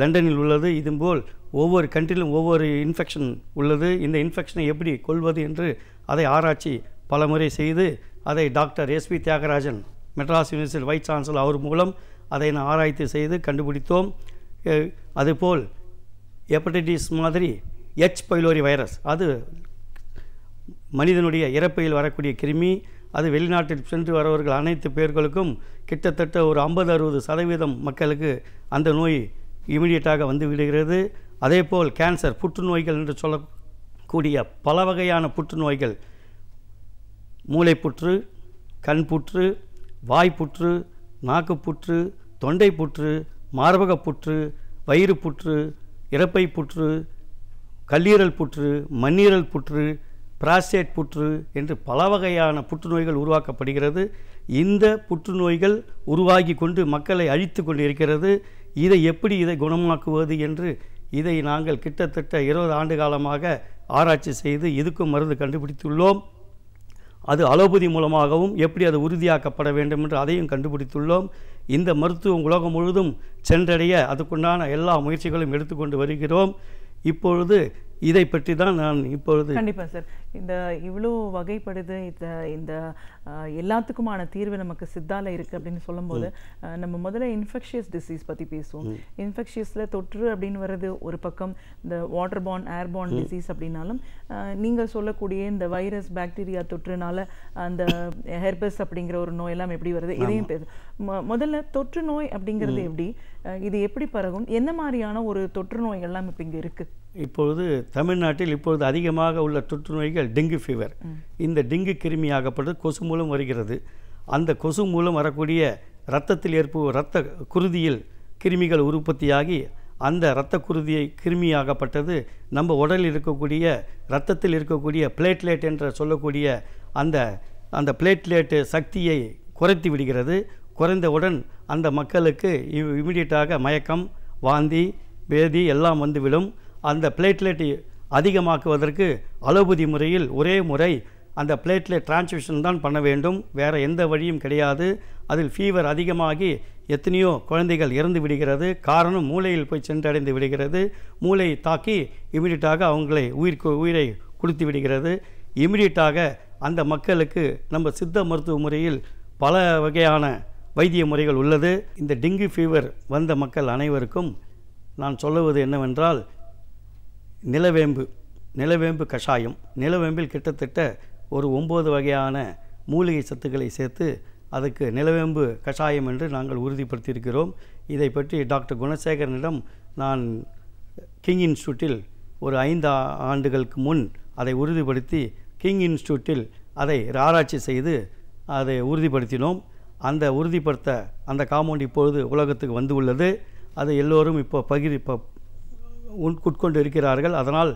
லண்டனில் உள்ளது, இதுபோல் ஒவ்வொரு கண்ட்ரிலும் ஒவ்வொரு இன்ஃபெக்ஷன் உள்ளது. இந்த இன்ஃபெக்ஷனை எப்படி கொள்வது என்று அதை ஆராய்ச்சி பல முறை செய்து அதை doctor S P Thiagarajan Madras university vice chancellor அவர் மூலம் அதை நான் ஆராய்ச்சி செய்து கண்டுபிடித்தோம். அதுபோல் ஹெப்படைட்டிஸ் மாதிரி எச் பைலோரி வைரஸ், அது மனிதனுடைய இறப்பையில் வரக்கூடிய கிருமி. அது வெளிநாட்டில் சென்று வரவர்கள் அனைத்து பேர்களுக்கும் கிட்டத்தட்ட ஒரு 50-60% மக்களுக்கு அந்த நோய் இமீடியட்டாக வந்து விடுகிறது. அதேபோல் கேன்சர், புற்றுநோய்கள் என்று சொல்லக்கூடிய பல வகையான புற்றுநோய்கள், மூளைப்புற்று, கண்புற்று, வாய்ப்புற்று, நாக்குப்புற்று, தொண்டை புற்று, மார்பக புற்று, வயிறு புற்று, இறப்பை புற்று, கல்லீரல் புற்று, மண்ணீரல் புற்று, பிராஸ்டேட் புற்று என்று பல வகையான புற்றுநோய்கள் உருவாக்கப்படுகிறது. இந்த புற்றுநோய்கள் உருவாகி கொண்டு மக்களை அழித்து கொண்டு இருக்கிறது. இதை குணமாக்குவது என்று இதை நாங்கள் கிட்டத்தட்ட 20 ஆண்டு காலமாக ஆராய்ச்சி செய்து இதுக்கும் மருந்து கண்டுபிடித்துள்ளோம். அது அலோபதி மூலமாகவும் எப்படி அது உறுதியாக்கப்பட வேண்டும் என்று அதையும் கண்டுபிடித்துள்ளோம். இந்த மருத்துவம் உலகம் முழுதும் சென்றடைய அதுக்குண்டான எல்லா முயற்சிகளும் எடுத்துக்கொண்டு வருகிறோம். இப்பொழுது இதை பற்றி தான் நான் இப்பொழுது கண்டிப்பாக சார், இந்த இவ்வளோ வகைப்படுது, இந்த எல்லாத்துக்குமான தீர்வு நமக்கு சித்தால இருக்குது அப்படின்னு சொல்லும்போது நம்ம முதல்ல இன்ஃபெக்ஷியஸ் டிசீஸ் பற்றி பேசுவோம். இன்ஃபெக்ஷியஸில் தொற்று அப்படின்னு வர்றது ஒரு பக்கம், இந்த வாட்டர் பார்ன், ஏர்பார்ன் டிசீஸ் அப்படின்னாலும் நீங்கள் சொல்லக்கூடிய இந்த வைரஸ், பாக்டீரியா தொற்றுனால அந்த ஹெர்பஸ் அப்படிங்கிற ஒரு நோயெல்லாம் எப்படி வருது, இதையும் முதல்ல தொற்று நோய் அப்படிங்கிறது எப்படி, இது எப்படி பரவும், என்ன மாதிரியான ஒரு தொற்று நோய்கள்லாம் இப்போ இங்கே இருக்குது? இப்பொழுது தமிழ்நாட்டில் இப்பொழுது அதிகமாக உள்ள தொற்று நோய்கள் டெங்கு ஃபீவர். இந்த டெங்கு கிருமியாகப்பட்டது கொசு மூலம் வருகிறது. அந்த கொசு மூலம் வரக்கூடிய இரத்தத்தில் இரத்த குருதியில் கிருமிகள் உற்பத்தியாகி அந்த இரத்த குருதியை கிருமியாகப்பட்டது நம்ம உடலில் இருக்கக்கூடிய இரத்தத்தில் இருக்கக்கூடிய பிளேட்லெட் என்று சொல்லக்கூடிய அந்த பிளேட்லெட் சக்தியை குறைத்து விடுகிறது. குறைந்தவுடன் அந்த மக்களுக்கு இமிடியட்டாக மயக்கம், வாந்தி, பேதி எல்லாம் வந்துவிடும். அந்த பிளேட்லெட் அதிகமாக்குவதற்கு அலோபதி முறையில் ஒரே முறை அந்த பிளேட்லெட் டிரான்ஸ்ஃபியூஷன் தான் பண்ண வேண்டும், வேறு எந்த வழியும் கிடையாது. அதில் ஃபீவர் அதிகமாகி எத்தனையோ குழந்தைகள் இறந்து விடுகிறது. காரணம், மூளையில் போய் சென்றடைந்து விடுகிறது. மூளை தாக்கி இமிடியட்டாக அவங்களை உயிரை கொடுத்து விடுகிறது. இமிடியட்டாக அந்த மக்களுக்கு நம்ம சித்த மருத்துவ முறையில் பல வகையான வைத்திய முறைகள் உள்ளது. இந்த டெங்கு ஃபீவர் வந்த மக்கள் அனைவருக்கும் நான் சொல்லுவது என்னவென்றால், நிலவேம்பு கஷாயம். நிலவேம்பில் கிட்டத்தட்ட ஒரு 9 வகையான மூலிகை சத்துக்களை சேர்த்து அதுக்கு நிலவேம்பு கஷாயம் என்று நாங்கள் உறுதிப்படுத்தியிருக்கிறோம். இதை பற்றி டாக்டர் குணசேகரனிடம் நான் கிங் இன்ஸ்டியூட்டில் ஒரு 5 ஆண்டுகளுக்கு முன் அதை உறுதிப்படுத்தி கிங் இன்ஸ்டியூட்டில் அதை ஆராய்ச்சி செய்து அதை உறுதிப்படுத்தினோம். அந்த காம்பவுண்ட் இப்பொழுது உலகத்துக்கு வந்து உள்ளது. அது எல்லோரும் இப்போ உட்கொண்டு இருக்கிறார்கள். அதனால்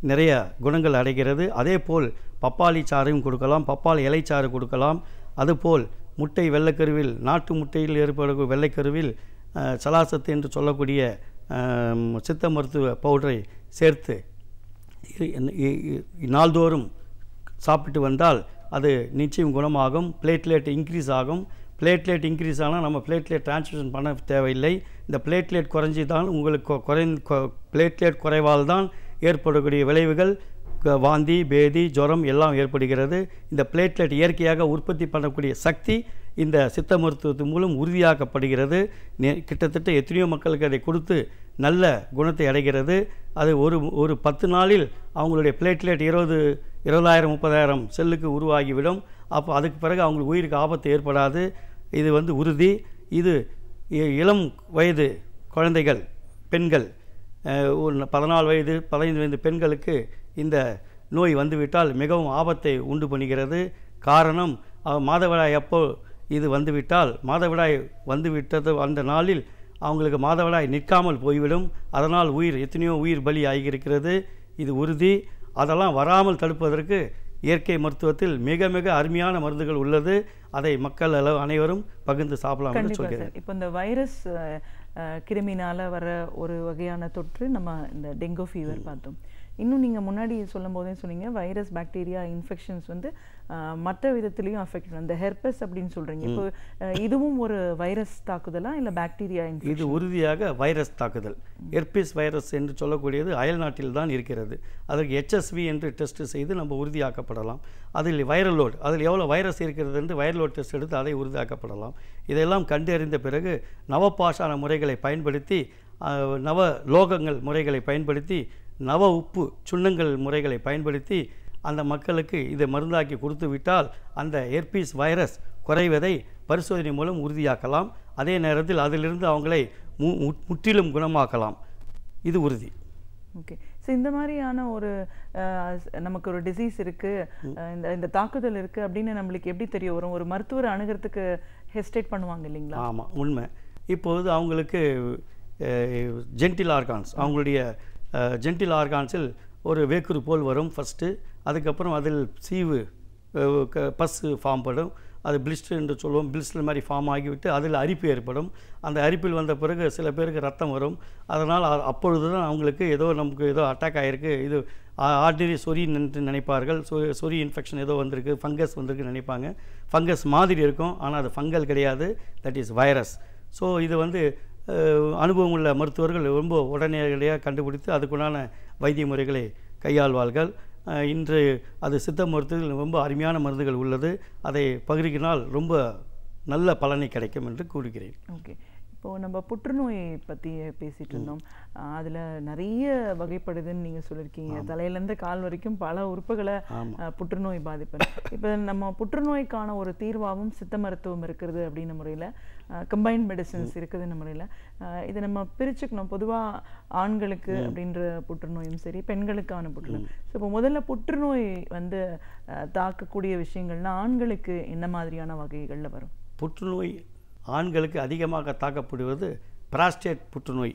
நிறைய குணங்கள் அடைகிறது. அதே போல் பப்பாளி சாறையும் கொடுக்கலாம், பப்பாளி இலைச்சாறு கொடுக்கலாம். அதுபோல் முட்டை வெள்ளைக்கருவில், நாட்டு முட்டையில் ஏற்படக்கூடிய வெள்ளைக்கருவில் சலாசத்து என்று சொல்லக்கூடிய சித்த மருத்துவ பவுடரை சேர்த்து நாள்தோறும் சாப்பிட்டு வந்தால் அது நிச்சயம் குணமாகும். பிளேட்லெட் இன்க்ரீஸ் ஆகும். பிளேட்லெட் இன்க்ரீஸ் ஆனால் நம்ம பிளேட்லெட் டிரான்ஸ்ஃபியூஷன் பண்ண தேவையில்லை. இந்த பிளேட்லெட் குறைஞ்சி தான் உங்களுக்கு பிளேட்லெட் குறைவால் தான் ஏற்படக்கூடிய விளைவுகள் வாந்தி, பேதி, ஜுரம் எல்லாம் ஏற்படுகிறது. இந்த பிளேட்லெட் இயற்கையாக உற்பத்தி பண்ணக்கூடிய சக்தி இந்த சித்த மருத்துவத்தின் மூலம் உறுதியாக்கப்படுகிறது. கிட்டத்தட்ட எத்தனையோ மக்களுக்கு அதை கொடுத்து நல்ல குணத்தை அடைகிறது. அது ஒரு 10 நாளில் அவங்களுடைய பிளேட்லெட் 20,000 30,000 செல்லுக்கு உருவாகிவிடும். அப்போ அதுக்கு பிறகு அவங்களுக்கு உயிருக்கு ஆபத்து ஏற்படாது. இது உறுதி. இது இளம் வயது குழந்தைகள், பெண்கள், ஒரு 14 வயது 15 வயது பெண்களுக்கு இந்த நோய் வந்துவிட்டால் மிகவும் ஆபத்தை உண்டு பண்ணுகிறது. காரணம், மாதவிடாய் அப்போ இது வந்துவிட்டால், மாதவிடாய் வந்துவிட்டது அந்த நாளில் அவங்களுக்கு மாதவிடாய் நிற்காமல் போய்விடும். அதனால் எத்தனையோ உயிர் பலி ஆகியிருக்கிறது. இது உறுதி. அதெல்லாம் வராமல் தடுப்பதற்கு இயற்கை மருத்துவத்தில் மிக மிக அருமையான மருந்துகள் உள்ளது. அதை மக்கள் அனைவரும் பகிர்ந்து சாப்பிடலாம் என்று சொல்கிறேன். இப்போ இந்த வைரஸ் கிருமினால் வர ஒரு வகையான தொற்று நம்ம இந்த டெங்கு ஃபீவர் பார்த்தோம். இன்னும் நீங்கள் முன்னாடி சொல்லும் போதே சொன்னீங்க வைரஸ் பாக்டீரியா இன்ஃபெக்ஷன்ஸ் வந்து மற்ற விதத்துலேயும் அஃபெக்ட் அந்த ஹெர்பஸ் அப்படின்னு சொல்கிறீங்க. இப்போ இதுவும் ஒரு வைரஸ் தாக்குதலா இல்லை பாக்டீரியா இன்ஃபெக்ஷன்? இது உறுதியாக வைரஸ் தாக்குதல். ஹெர்பிஸ் வைரஸ் என்று சொல்லக்கூடியது அயல் நாட்டில் தான் இருக்கிறது. அதற்கு HSV என்று டெஸ்ட் செய்து நம்ம உறுதியாக்கப்படலாம். அதில் வைரல் லோட், அதில் எவ்வளோ வைரஸ் இருக்கிறது என்று வைரல் லோட் டெஸ்ட் எடுத்து அதை உறுதியாக்கப்படலாம். இதெல்லாம் கண்டறிந்த பிறகு நவபாஷான முறைகளை பயன்படுத்தி, நவ லோகங்கள் முறைகளை பயன்படுத்தி, நவ உப்பு சுண்ணங்கள் முறைகளை பயன்படுத்தி அந்த மக்களுக்கு இதை மருந்தாக்கி கொடுத்து விட்டால் அந்த ஹெர்பிஸ் வைரஸ் குறைவதை பரிசோதனை மூலம் உறுதியாக்கலாம். அதே நேரத்தில் அதிலிருந்து அவங்களை முற்றிலும் குணமாக்கலாம். இது உறுதி. ஓகே. ஸோ இந்த மாதிரியான ஒரு நமக்கு ஒரு டிசீஸ் இருக்குது, இந்த தாக்குதல் இருக்குது அப்படின்னு நம்மளுக்கு எப்படி தெரிய வரும்? ஒரு மருத்துவரை அணுகிறதுக்கு ஹெஸ்டேட் பண்ணுவாங்க இல்லைங்களா? ஆமாம், உண்மை. இப்போது அவங்களுக்கு ஜென்டில் ஆர்கான்ஸ், அவங்களுடைய ஜென்டில் ஆர்கான்ஸில் ஒரு வேக்குறு போல் வரும் ஃபஸ்ட்டு. அதுக்கப்புறம் அதில் சீவு பஸ்ஸு ஃபார்ம் படும். அது பிளிஸ்டர் என்று சொல்லுவோம். பிளிஸ்டர் மாதிரி ஃபார்ம் ஆகிவிட்டு அதில் அரிப்பு ஏற்படும். அந்த அரிப்பில் வந்த பிறகு சில பேருக்கு ரத்தம் வரும். அதனால் அப்பொழுது தான் அவங்களுக்கு நமக்கு ஏதோ அட்டாக் ஆகிருக்கு, இது ஆர்டினரி சொறி என்று நினைப்பார்கள். சொறி இன்ஃபெக்ஷன் ஏதோ வந்திருக்கு, ஃபங்கஸ் வந்திருக்குன்னு நினைப்பாங்க. ஃபங்கஸ் மாதிரி இருக்கும், ஆனால் அது ஃபங்கல் கிடையாது, தட் இஸ் வைரஸ். ஸோ இது அனுபவம் உள்ள மருத்துவர்கள் ரொம்ப உடனடியாக கண்டுபிடித்து அதுக்குண்டான வைத்திய முறைகளை கையாள்வார்கள். இன்று அது சித்த மருத்துவத்தில் ரொம்ப அருமையான மருந்துகள் உள்ளது. அதை பகிர்கினால் ரொம்ப நல்ல பலனை கிடைக்கும் என்று கூறுகிறேன். ஓகே. இப்போது நம்ம புற்றுநோயை பற்றி பேசிகிட்டு இருந்தோம். அதில் நிறைய வகைப்படுதுன்னு நீங்கள் சொல்லியிருக்கீங்க. தலையிலேருந்து கால் வரைக்கும் பல உறுப்புகளை புற்றுநோய் பாதிப்பு. இப்போ நம்ம புற்றுநோய்க்கான ஒரு தீர்வாகவும் சித்த மருத்துவம் இருக்கிறது அப்படின்ற முறையில், கம்பைன்ட் மெடிசன்ஸ் இருக்குதுன்ற முறையில் இதை நம்ம பிரிச்சுக்கணும். பொதுவாக ஆண்களுக்கு அப்படின்ற புற்றுநோயும் சரி, பெண்களுக்கான புற்றுநோய். ஸோ இப்போ முதல்ல புற்றுநோய் தாக்கக்கூடிய விஷயங்கள்னா ஆண்களுக்கு என்ன மாதிரியான வகைகளில் வரும்? புற்றுநோய் ஆண்களுக்கு அதிகமாக தாக்கப்படுவது பிராஸ்டேட் புற்றுநோய்.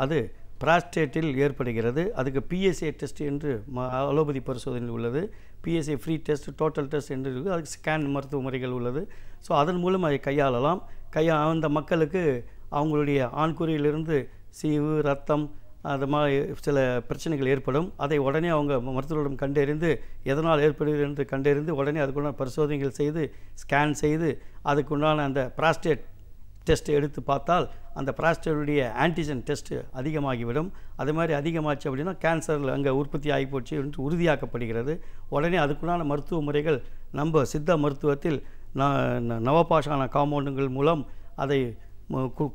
அது பிராஸ்டேட்டில் ஏற்படுகிறது. அதுக்கு PSA டெஸ்ட் என்று அலோபதி பரிசோதனையில் உள்ளது. PSA free test, total test என்று இருக்குது. அதுக்கு ஸ்கேன் மருத்துவ முறைகள் உள்ளது. ஸோ அதன் மூலம் அதை கையாளலாம். அந்த மக்களுக்கு அவங்களுடைய ஆண்குறியிலிருந்து சீவு, ரத்தம், அது மாதிரி சில பிரச்சனைகள் ஏற்படும். அதை உடனே அவங்க மருத்துவரிடம் கண்டறிந்து எதனால் ஏற்படுகிறது என்று கண்டறிந்து உடனே அதுக்குண்டான பரிசோதனைகள் செய்து ஸ்கேன் செய்து அதுக்குண்டான அந்த பிராஸ்டேட் டெஸ்ட் எடுத்து பார்த்தால் அந்த பிராஸ்டேட்டுடைய ஆன்டிஜன் டெஸ்ட் அதிகமாகிவிடும். அது மாதிரி அதிகமாச்சு அப்படின்னா கேன்சரில் அங்கே உற்பத்தி ஆகி போச்சு என்று உறுதியாக்கப்படுகிறது. உடனே அதுக்குண்டான மருத்துவ முறைகள் நம்ம சித்த மருத்துவத்தில் நவபாஷான காம்பவுண்டுகள் மூலம் அதை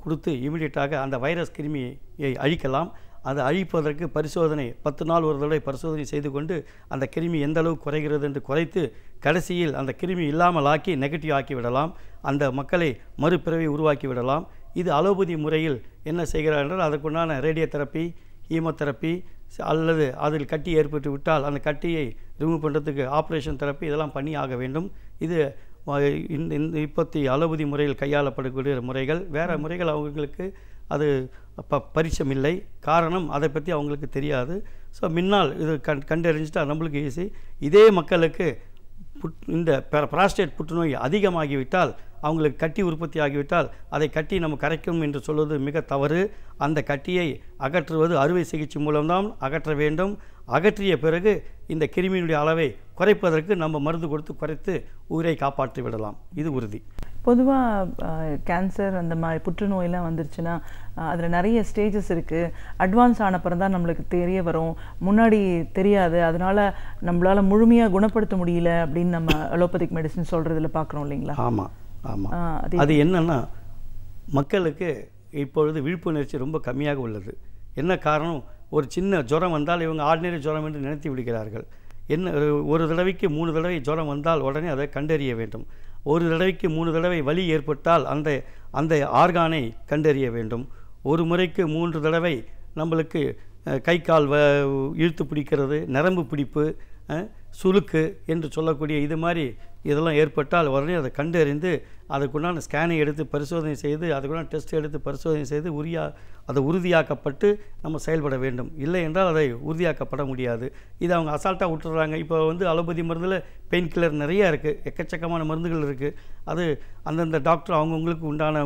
கொடுத்து இமீடியட்டாக அந்த வைரஸ் கிருமியை அழிக்கலாம். அதை அழிப்பதற்கு பரிசோதனை 10 நாள் ஒரு தடவை பரிசோதனை செய்து கொண்டு அந்த கிருமி எந்த அளவு குறைகிறது என்று குறைத்து கடைசியில் அந்த கிருமி இல்லாமல் ஆக்கி நெகட்டிவ் ஆக்கி விடலாம். அந்த மக்களை மறுபிறவை உருவாக்கி விடலாம். இது அலோபதி முறையில் என்ன செய்கிறார் என்றால் அதற்குண்டான ரேடியோ தெரப்பி, ஹீமோதெரப்பி அல்லது அதில் கட்டி ஏற்பட்டு விட்டால் அந்த கட்டியை ரிமூவ் பண்ணுறதுக்கு ஆப்ரேஷன் தெரப்பி இதெல்லாம் பண்ணி ஆக வேண்டும். இது இப்போத்தி அலோபதி முறையில் கையாளப்படக்கூடிய முறைகள். வேறு முறைகள் அவங்களுக்கு அது பரிச்சயம் இல்லை. காரணம் அதை பற்றி அவங்களுக்கு தெரியாது. ஸோ முன்னால் இது கண்டறிஞ்சிட்டா நம்மளுக்கு ஈஸி. இதே மக்களுக்கு இந்த பிராஸ்டேட் புற்றுநோய் அதிகமாகிவிட்டால், அவங்களுக்கு கட்டி உற்பத்தி ஆகிவிட்டால் அதை கட்டி நம்ம கரைக்கும் என்று சொல்வது மிக தவறு. அந்த கட்டியை அகற்றுவது அறுவை சிகிச்சை மூலம்தான் அகற்ற வேண்டும். அகற்றிய பிறகு இந்த கிருமியினுடைய அளவை குறைப்பதற்கு நம்ம மருந்து கொடுத்து குறைத்து உயிரை காப்பாற்றி விடலாம். இது உறுதி. பொதுவாக கேன்சர் அந்த மாதிரி புற்றுநோயெலாம் வந்துருச்சுன்னா அதில் நிறைய ஸ்டேஜஸ் இருக்குது. அட்வான்ஸ் ஆனப்புறம் தான் நம்மளுக்கு தெரிய வரும், முன்னாடி தெரியாது. அதனால் நம்மளால் முழுமையாக குணப்படுத்த முடியல அப்படின்னு நம்ம அலோபதிக் மெடிசன் சொல்கிறதுல பார்க்குறோம் இல்லைங்களா? ஆமாம் ஆமாம். அது என்னென்னா மக்களுக்கு இப்பொழுது விழிப்புணர்ச்சி ரொம்ப கம்மியாக உள்ளது. என்ன காரணம்? ஒரு சின்ன ஜுரம் வந்தால் இவங்க ஆர்டினரி ஜுரம் என்று நினைத்து விடுகிறார்கள். என்ன ஒரு தடவைக்கு 3 தடவை ஜுரம் வந்தால் உடனே அதை கண்டறிய வேண்டும். ஒரு தடவைக்கு 3 தடவை வலி ஏற்பட்டால் அந்த ஆர்கானை கண்டறிய வேண்டும். ஒரு முறைக்கு 3 தடவை நம்மளுக்கு கை கால் இழுத்து பிடிக்கிறது, நரம்பு பிடிப்பு, சுளுக்கு என்று சொல்லக்கூடிய இது மாதிரி இதெல்லாம் ஏற்பட்டால் உடனே அதை கண்டறிந்து அதுக்குண்டான ஸ்கேனை எடுத்து பரிசோதனை செய்து அதுக்குண்டான டெஸ்ட் எடுத்து பரிசோதனை செய்து அதை உறுதியாக்கப்பட்டு நம்ம செயல்பட வேண்டும். இல்லை என்றால் அதை உறுதியாக்கப்பட முடியாது. இது அவங்க அசால்ட்டாக விட்டுறாங்க. இப்போ அலோபதி மருந்தில் பெயின் கில்லர் நிறையா இருக்குது, எக்கச்சக்கமான மருந்துகள் இருக்குது. அது அந்தந்த டாக்டர் அவங்கவுங்களுக்கு உண்டான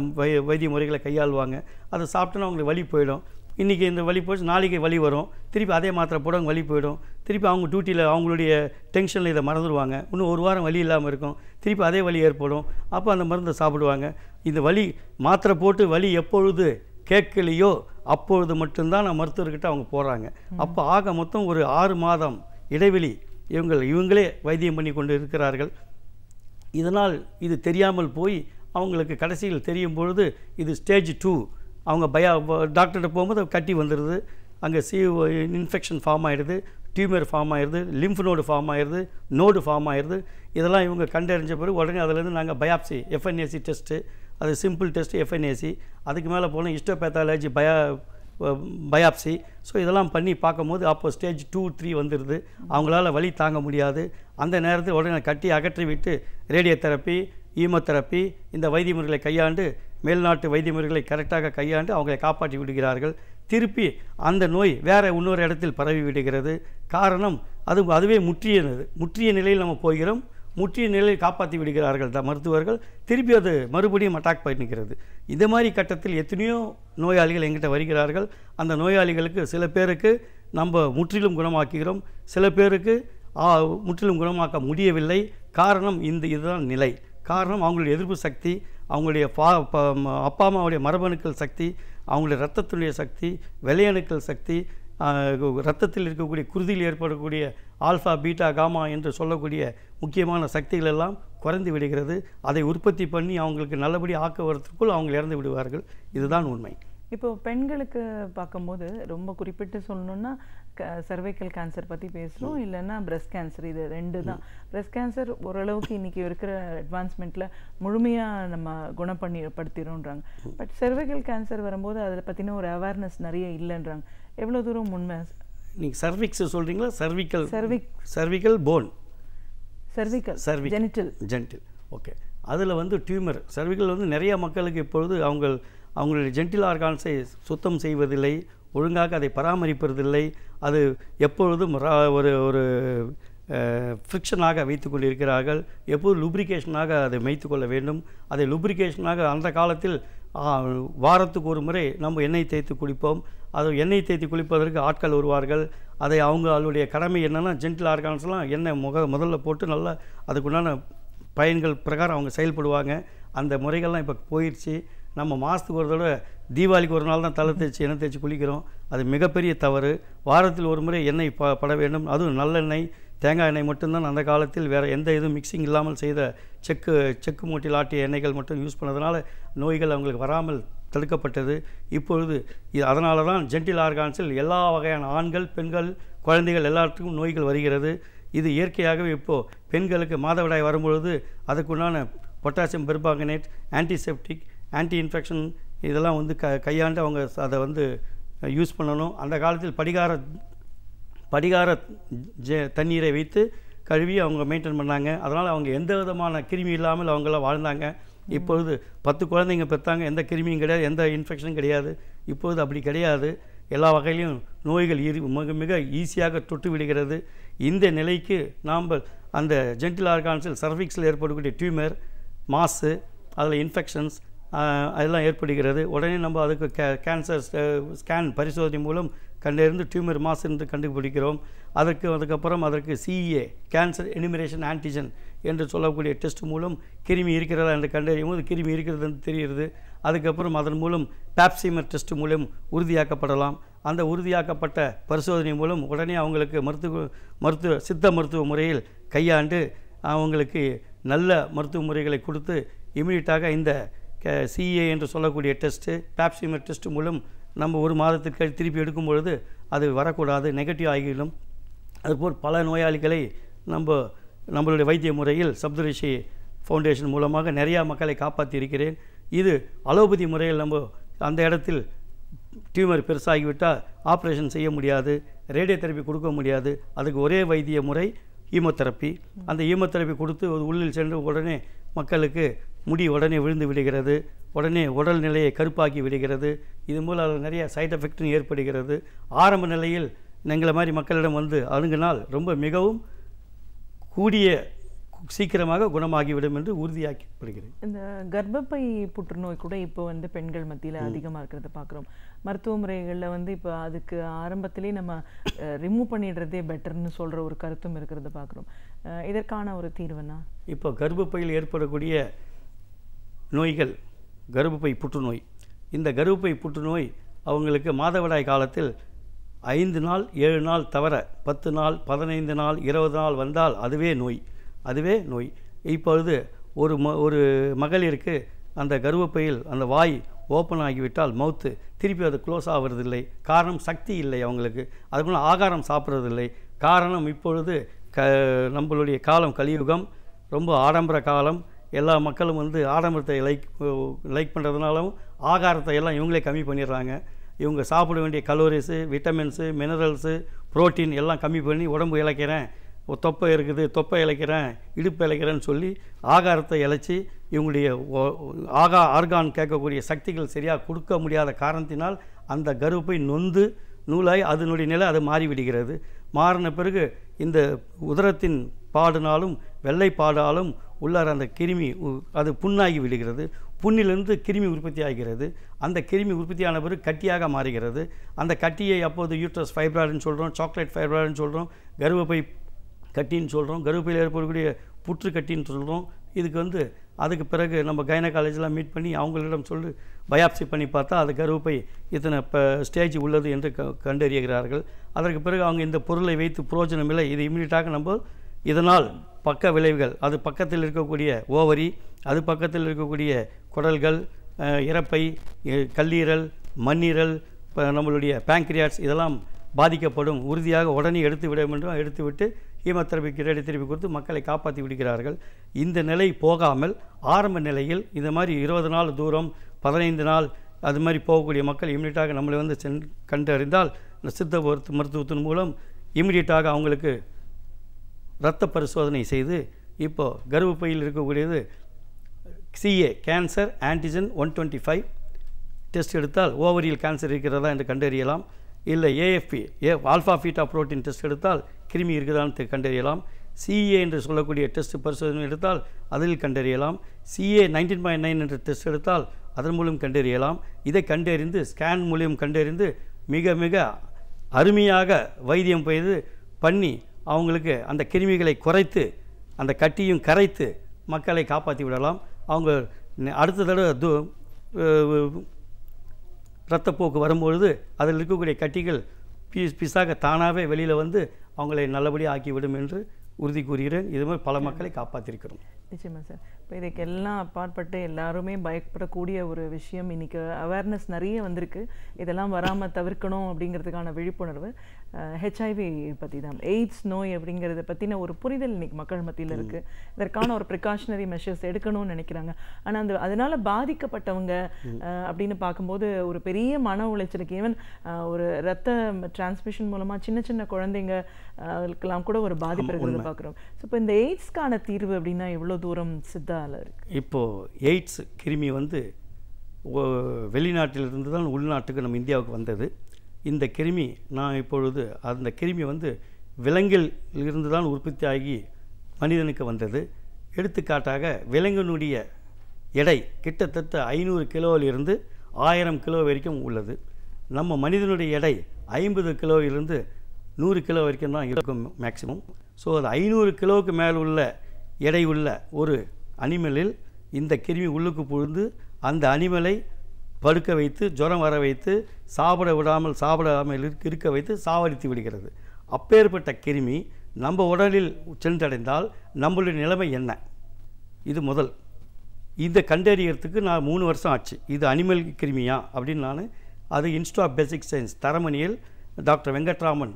வைத்திய முறைகளை கையாளுவாங்க. அதை சாப்பிட்டோன்னா அவங்களுக்கு வலி போயிடும். இன்றைக்கி இந்த வலி போச்சு, நாளைக்கு வலி வரும், திருப்பி அதே மாத்திரை போடுவாங்க, வலி போயிடும், திருப்பி அவங்க டியூட்டியில் அவங்களுடைய டென்ஷனில் இதை மறந்துடுவாங்க, இன்னும் ஒரு வாரம் வலி இல்லாமல் இருக்கும், திருப்பி அதே வலி ஏற்படும், அப்போ அந்த மருந்தை சாப்பிடுவாங்க. இந்த வலி மாத்திரை போட்டு வலி எப்பொழுது கேட்கலையோ அப்பொழுது மட்டும்தான் நான் மருத்துவர்கிட்ட அவங்க போகிறாங்க. அப்போ ஆக மொத்தம் ஒரு 6 மாதம் இடைவெளி இவங்களே வைத்தியம் பண்ணி கொண்டு இருக்கிறார்கள். இதனால் இது தெரியாமல் போய் அவங்களுக்கு கடைசியில் தெரியும் பொழுது இது ஸ்டேஜ் 2. அவங்க டாக்டர்கிட்ட போகும்போது கட்டி வந்துடுது, அங்கே இன்ஃபெக்ஷன் ஃபார்ம் ஆகிடுது, டியூமர் ஃபார்ம் ஆகிடுது, லிம்ஃப் நோடு ஃபார்ம் ஆகிடுது, நோடு ஃபார்ம் ஆகிடுது. இதெல்லாம் இவங்க கண்டறிஞ்ச பிறகு உடனே அதிலேருந்து நாங்கள் பயாப்சி FNAC டெஸ்ட்டு, அது சிம்பிள் டெஸ்ட்டு FNAC, அதுக்கு மேலே போனால் ஹிஸ்டோபேத்தாலஜி பயாப்சி. ஸோ இதெல்லாம் பண்ணி பார்க்கும்போது அப்போ ஸ்டேஜ் 2, 3 வந்துடுது. அவங்களால வலி தாங்க முடியாது. அந்த நேரத்தில் உடனே கட்டி அகற்றி விட்டு ரேடியோ தெரப்பி, ஈமோதெரப்பி இந்த வைத்திய முறைகளை கையாண்டு, மேல்நாட்டு வைத்திய முறைகளை கரெக்டாக கையாண்டு அவங்களை காப்பாற்றி விடுகிறார்கள். திருப்பி அந்த நோய் வேறு இன்னொரு இடத்தில் பரவி விடுகிறது. காரணம் அதுவே முற்றிய நிலையில் நம்ம போகிறோம். முற்றிய நிலையில் காப்பாற்றி விடுகிறார்கள் மருத்துவர்கள். திருப்பி அது மறுபடியும் அட்டாக் பண்ணிக்கிறது. இந்த மாதிரி கட்டத்தில் எத்தனையோ நோயாளிகள் எங்கிட்ட வருகிறார்கள். அந்த நோயாளிகளுக்கு சில பேருக்கு நம்ம முற்றிலும் குணமாக்குகிறோம், சில பேருக்கு முற்றிலும் குணமாக்க முடியவில்லை. காரணம் இதுதான் நிலை. காரணம் அவங்களுடைய எதிர்ப்பு சக்தி, அவங்களுடைய அப்பா அம்மாவுடைய மரபணுக்கள் சக்தி, அவங்களுடைய இரத்தத்துடைய சக்தி, வெள்ளையணுக்கள் சக்தி, இரத்தத்தில் இருக்கக்கூடிய குருதியில் ஏற்படக்கூடிய ஆல்ஃபா பீட்டா காமா என்று சொல்லக்கூடிய முக்கியமான சக்திகள் எல்லாம் குறைந்து விடுகிறது. அதை உற்பத்தி பண்ணி அவங்களுக்கு நல்லபடி ஆக்க வரத்துக்குள் அவங்க இறந்து விடுவார்கள். இதுதான் உண்மை. இப்போ பெண்களுக்கு பார்க்கும்போது ரொம்ப குறிப்பிட்டு சொல்லணும்னா சர்வைக்கல் கேன்சர் பற்றி பேசுகிறோம், இல்லைன்னா பிரஸ்ட் கேன்சர். இது 2 தான். பிரஸ்ட் கேன்சர் ஓரளவுக்கு இன்றைக்கி இருக்கிற அட்வான்ஸ்மெண்ட்டில் முழுமையாக நம்ம குணப்படுத்திடும்ன்றாங்க. பட் சர்வைக்கல் கேன்சர் வரும்போது அதை பற்றின ஒரு அவேர்னஸ் நிறைய இல்லைன்றாங்க. எவ்வளோ தூரம் உண்மை? நீங்கள் சர்விக்ஸ் சொல்கிறீங்களா? Cervical phone, genital. ஓகே. அதில் டியூமர் சர்விக்கல் நிறைய மக்களுக்கு இப்பொழுது அவங்களுடைய ஜென்டில் ஆர்கான்ஸை சுத்தம் செய்வதில்லை, ஒழுங்காக அதை பராமரிப்பதில்லை. அது எப்பொழுதும் ஒரு ஃப்ரிக்ஷனாக வைத்து கொண்டிருக்கிறார்கள். எப்போது லுப்ரிகேஷனாக அதை வைத்து கொள்ள வேண்டும். அதை லுப்ரிகேஷனாக அந்த காலத்தில் வாரத்துக்கு ஒரு முறை நம்ம எண்ணெய் தேய்த்து குளிப்போம். அது எண்ணெய் தேய்த்து குளிப்பதற்கு ஆட்கள் வருவார்கள். அதை அவங்களுடைய கடமை என்னென்னா ஜென்டில் ஆர்கான்ஸ்லாம் எண்ணெய் முதல்ல போட்டு நல்லா அதுக்குண்டான பயன்கள் பிரகாரம் அவங்க செயல்படுவாங்க. அந்த முறைகள்லாம் இப்போ போயிடுச்சு. நம்ம மாதத்துக்கு ஒரு தடவை தீபாவளிக்கு ஒரு நாள் தான் தலை தேய்ச்சி எண்ணெய் தேய்ச்சி குளிக்கிறோம். அது மிகப்பெரிய தவறு. வாரத்தில் ஒரு முறை எண்ணெய் பட வேண்டும். அதுவும் நல்லெண்ணெய், தேங்காய் எண்ணெய் மட்டும்தான் அந்த காலத்தில் வேறு எந்த இதுவும் மிக்சிங் இல்லாமல் செய்த செக்கு மூட்டில் ஆட்டிய எண்ணெய்கள் மட்டும் யூஸ் பண்ணதுனால நோய்கள் அவங்களுக்கு வராமல் தடுக்கப்பட்டது. இப்பொழுது அதனால தான் ஜென்டில் ஆர்கான்ஸில் எல்லா வகையான ஆண்கள், பெண்கள், குழந்தைகள் எல்லாத்துக்கும் நோய்கள் வருகிறது. இது இயற்கையாகவே இப்போது பெண்களுக்கு மாதவிடாய் வரும்பொழுது அதுக்குண்டான பொட்டாசியம் பெர்பாங்கனேட், ஆன்டிசெப்டிக், ஆன்டி இன்ஃபெக்ஷன் இதெல்லாம் கையாண்டு அவங்க அதை யூஸ் பண்ணணும். அந்த காலத்தில் படிகார தண்ணீரை வைத்து கழுவி அவங்க மெயின்டைன் பண்ணாங்க. அதனால் அவங்க எந்த விதமான கிருமி இல்லாமல் அவங்களாம் வாழ்ந்தாங்க. இப்பொழுது 10 குழந்தைங்க பெற்றாங்க, எந்த கிருமியும் கிடையாது, எந்த இன்ஃபெக்ஷனும் கிடையாது. இப்பொழுது அப்படி கிடையாது. எல்லா வகையிலையும் நோய்கள் மிக ஈஸியாக தொட்டு விடுகிறது. இந்த நிலைக்கு நாம் அந்த ஜென்டில் ஆர்கான்ஸில் சர்விக்ஸில் ஏற்படக்கூடிய டியூமர், மாசு, அதில் இன்ஃபெக்ஷன்ஸ் அதெல்லாம் ஏற்படுகிறது. உடனே நம்ம அதுக்கு கேன்சர் ஸ்கேன் பரிசோதனை மூலம் கண்டறிந்து டியூமர் மாசு என்று கண்டுபிடிக்கிறோம். அதுக்கப்புறம் அதற்கு CEA கேன்சர் எனிமிரேஷன் ஆன்டிஜன் என்று சொல்லக்கூடிய டெஸ்ட் மூலம் கிருமி இருக்கிறதா என்று கண்டறியும் போது கிருமி இருக்கிறது என்று தெரிகிறது. அதுக்கப்புறம் அதன் மூலம் பாப்சிமர் டெஸ்ட் மூலம் உறுதியாக்கப்படலாம். அந்த உறுதியாக்கப்பட்ட பரிசோதனை மூலம் உடனே அவங்களுக்கு சித்த மருத்துவ முறையில் கையாண்டு அவங்களுக்கு நல்ல மருத்துவ முறைகளை கொடுத்து இமீடியட்டாக இந்த CEA என்று சொல்லக்கூடிய டெஸ்ட்டு, பாப்சிமர் டெஸ்ட் மூலம் நம்ம ஒரு மாதத்திற்கு திருப்பி எடுக்கும் பொழுது அது வரக்கூடாது, நெகட்டிவ் ஆகிவிடும். அதுபோல் பல நோயாளிகளை நம்மளுடைய வைத்திய முறையில் சப்தரிஷி ஃபவுண்டேஷன் மூலமாக நிறையா மக்களை காப்பாற்றி இருக்கிறேன். இது அலோபதி முறையில் நம்ம அந்த இடத்தில் டியூமர் பெருசாகிவிட்டால் ஆப்ரேஷன் செய்ய முடியாது, ரேடியோ தெரப்பி கொடுக்க முடியாது. அதுக்கு ஒரே வைத்திய முறை ஈமோதெரப்பி. அந்த ஈமோதெரப்பி கொடுத்து உள்ளில் சென்று உடனே மக்களுக்கு முடி உடனே விழுந்து விடுகிறது, உடனே உடல் நிலையை கருப்பாக்கி விடுகிறது. இது மூலம் அது நிறைய சைட் எஃபெக்டும் ஏற்படுகிறது. ஆரம்ப நிலையில் எங்களை மாதிரி மக்களிடம் அணுகினால் ரொம்ப மிகவும் சீக்கிரமாக குணமாகிவிடும் என்று உறுதியாக்கப்படுகிறது. இந்த கர்ப்பப்பை புற்றுநோய் கூட இப்போ வந்து பெண்கள் மத்தியில் அதிகமாக இருக்கிறத பார்க்குறோம். மருத்துவ முறைகளில் வந்து இப்போ அதுக்கு ஆரம்பத்திலே நம்ம ரிமூவ் பண்ணிடுறதே பெட்டர்னு சொல்கிற ஒரு கருத்தும் இருக்கிறத பார்க்குறோம். இதற்கான ஒரு தீர்வுனா இப்போ கர்ப்பப்பையில் ஏற்படக்கூடிய நோய்கள் கர்ப்பப்பை புற்றுநோய். இந்த கர்ப்பப்பை புற்றுநோய் அவங்களுக்கு மாதவிடாய் காலத்தில் 5 நாள் 7 நாள் தவிர 10 நாள் 15 நாள் 20 நாள் வந்தால் அதுவே நோய். இப்பொழுது ஒரு மகளிருக்கு அந்த கர்ப்பப்பையில் அந்த வாய் ஓப்பன் ஆகிவிட்டால் மவுத்து திருப்பி அது க்ளோஸ் ஆகிறதில்லை. காரணம் சக்தி இல்லை அவங்களுக்கு. அதுக்குள்ள ஆகாரம் சாப்பிட்றதில்லை. காரணம் இப்பொழுது நம்மளுடைய காலம் கலியுகம், ரொம்ப ஆடம்பர காலம். எல்லா மக்களும் வந்து ஆடம்பரத்தை லைக் பண்ணுறதுனாலும் ஆகாரத்தை எல்லாம் இவங்களே கம்மி பண்ணிடுறாங்க. இவங்க சாப்பிட வேண்டிய கலோரிஸு, விட்டமின்ஸு, மினரல்ஸு, புரோட்டீன் எல்லாம் கம்மி பண்ணி உடம்பு இழைக்கிறேன், தொப்பை இருக்குது, தொப்பை இழைக்கிறேன், இடுப்பு இழைக்கிறேன்னு சொல்லி ஆகாரத்தை இழைச்சி இவங்களுடைய ஆர்கான் கேட்கக்கூடிய சக்திகள் சரியாக கொடுக்க முடியாத காரணத்தினால் அந்த கர்ப்பப்பை நொந்து நூலாய் அதனுடைய நிலை அது மாறிவிடுகிறது. மாறின பிறகு இந்த உதரத்தின் பாடுனாலும் வெள்ளைப்பாடாலும் உள்ளார அந்த கிருமி அது புண்ணாகி விடுகிறது. புண்ணிலிருந்து கிருமி உற்பத்தி ஆகிறது. அந்த கிருமி உற்பத்தியான பிறகு கட்டியாக மாறுகிறது. அந்த கட்டியை அப்போது யூட்ரஸ் ஃபைப்ராய்டுன்னு சொல்கிறோம், சாக்லேட் ஃபைப்ராய்டுன்னு சொல்கிறோம், கர்ப்பப்பை கட்டின்னு சொல்கிறோம், கர்ப்பப்பையில் ஏற்படக்கூடிய புற்று கட்டின்னு சொல்கிறோம். இதுக்கு வந்து அதுக்கு பிறகு நம்ம கைனகாலஜிலாம் மீட் பண்ணி அவங்களிடம் சொல்லி பயாப்சி பண்ணி பார்த்தா அது கர்ப்பப்பை இத்தனை ஸ்டேஜ் உள்ளது என்று கண்டறிகிறார்கள். அதற்கு பிறகு அவங்க இந்த பொருளை வைத்து புரோஜனம் இல்லை, இது இமீடியட்டாக நம்ம இதனால் பக்க விளைவுகள், அது பக்கத்தில் இருக்கக்கூடிய ஓவரி, அது பக்கத்தில் இருக்கக்கூடிய குடல்கள், இறப்பை, கல்லீரல், மண்ணீரல், நம்மளுடைய பேங்க்ரியாட்ஸ் இதெல்லாம் பாதிக்கப்படும். உறுதியாக உடனே எடுத்து விட வேண்டும். எடுத்துவிட்டு ஹீமோதெரபிக்கு ரேடியோதெரபி கொடுத்து மக்களை காப்பாற்றி விடுகிறார்கள். இந்த நிலை போகாமல் ஆரம்ப நிலையில் இந்த மாதிரி 20 நாள் தூரம் 15 நாள் அது மாதிரி போகக்கூடிய மக்கள் இமீடியட்டாக நம்மளை வந்து கண்டறிந்தால் இந்த சித்த மருத்துவத்தின் மூலம் இமீடியட்டாக அவங்களுக்கு இரத்த பரிசோதனை செய்து இப்போ கர்ப்பப்பையில் இருக்கக்கூடியது CA கேன்சர் ஆன்டிஜன் 125 டெஸ்ட் எடுத்தால் ஓவரியில் கேன்சர் இருக்கிறதா என்று கண்டறியலாம். இல்லை AFP alpha beta protein test எடுத்தால் கிருமி இருக்குதான்னு கண்டறியலாம். CA என்று சொல்லக்கூடிய டெஸ்ட் பரிசோதனை எடுத்தால் அதில் கண்டறியலாம். CA 19.9 என்ற டெஸ்ட் எடுத்தால் அதன் மூலம் கண்டறியலாம். இதை கண்டறிந்து ஸ்கேன் மூலம் கண்டறிந்து மிக மிக அருமையாக வைத்தியம் பண்ணி அவங்களுக்கு அந்த கிருமிகளை குறைத்து அந்த கட்டியும் கரைத்து மக்களை காப்பாற்றி விடலாம். அவங்க அடுத்த தடவை இரத்தப்போக்கு வரும்பொழுது அதில் இருக்கக்கூடிய கட்டிகள் பீஸாக தானாகவே வெளியில் வந்து அவங்களை நல்லபடியாக ஆக்கிவிடும் என்று உறுதி கூறுகிறேன். இது மாதிரி பல மக்களை காப்பாற்றிருக்கிறோம். நிச்சயமா சார். இப்போ இதுக்கெல்லாம் அப்பாற்பட்டு எல்லாருமே பயப்படக்கூடிய ஒரு விஷயம், இன்றைக்கி அவேர்னஸ் நிறைய வந்திருக்கு. இதெல்லாம் வராமல் தவிர்க்கணும் அப்படிங்கிறதுக்கான விழிப்புணர்வு HIV பற்றி தான், எய்ட்ஸ் நோய் அப்படிங்கிறத பற்றின ஒரு புரிதல் இன்றைக்கி மக்கள் மத்தியில் இருக்குது. இதற்கான ஒரு ப்ரிகாஷனரி மெஷர்ஸ் எடுக்கணும்னு நினைக்கிறாங்க. ஆனால் அதனால் பாதிக்கப்பட்டவங்க அப்படின்னு பார்க்கும்போது ஒரு பெரிய மன உளைச்சலுக்கு, ஈவன் ஒரு ரத்த டிரான்ஸ்மிஷன் மூலமாக சின்ன சின்ன குழந்தைங்க அதுக்கெல்லாம் கூட ஒரு பாதிப்பு இருக்கிறத பார்க்குறோம். ஸோ இப்போ இந்த எய்ட்ஸ்க்கான தீர்வு அப்படின்னா எவ்வளோ தூரம் சித்தால இருக்கு? இப்போது எய்ட்ஸ் கிருமி வந்து வெளிநாட்டிலிருந்து தான் உள்நாட்டுக்கு நம்ம இந்தியாவுக்கு வந்தது. இந்த கிருமி இப்பொழுது அந்த கிருமி வந்து விலங்கில் இருந்து தான் உற்பத்தி ஆகி மனிதனுக்கு வந்தது. எடுத்துக்காட்டாக விலங்கினுடைய எடை கிட்டத்தட்ட 500 கிலோவிலிருந்து 1000 கிலோ வரைக்கும் உள்ளது. நம்ம மனிதனுடைய எடை 50 கிலோவிலிருந்து 100 கிலோ வரைக்கும் தான் இருக்கும் மேக்சிமம். ஸோ அது 500 கிலோவுக்கு மேல் உள்ள எடை உள்ள ஒரு அனிமலில் இந்த கிருமி உள்ளுக்கு புகுந்து அந்த அனிமலை படுக்க வைத்து ஜுரம் வர வைத்து சாப்பிடாமல் இருக்க வைத்து சாவடித்து விடுகிறது. அப்பேற்பட்ட கிருமி நம்ம உடலில் சென்றடைந்தால் நம்மளுடைய நிலைமை என்ன? இது முதல். இதை கண்டறியறதுக்கு நான் 3 வருஷம் ஆச்சு. இது அனிமல் கிருமியா அப்படின்னு அது இன்ஸ்டியூட் ஆஃப் பேசிக் சயின்ஸ் தரமணியில் டாக்டர் வெங்கட்ராமன்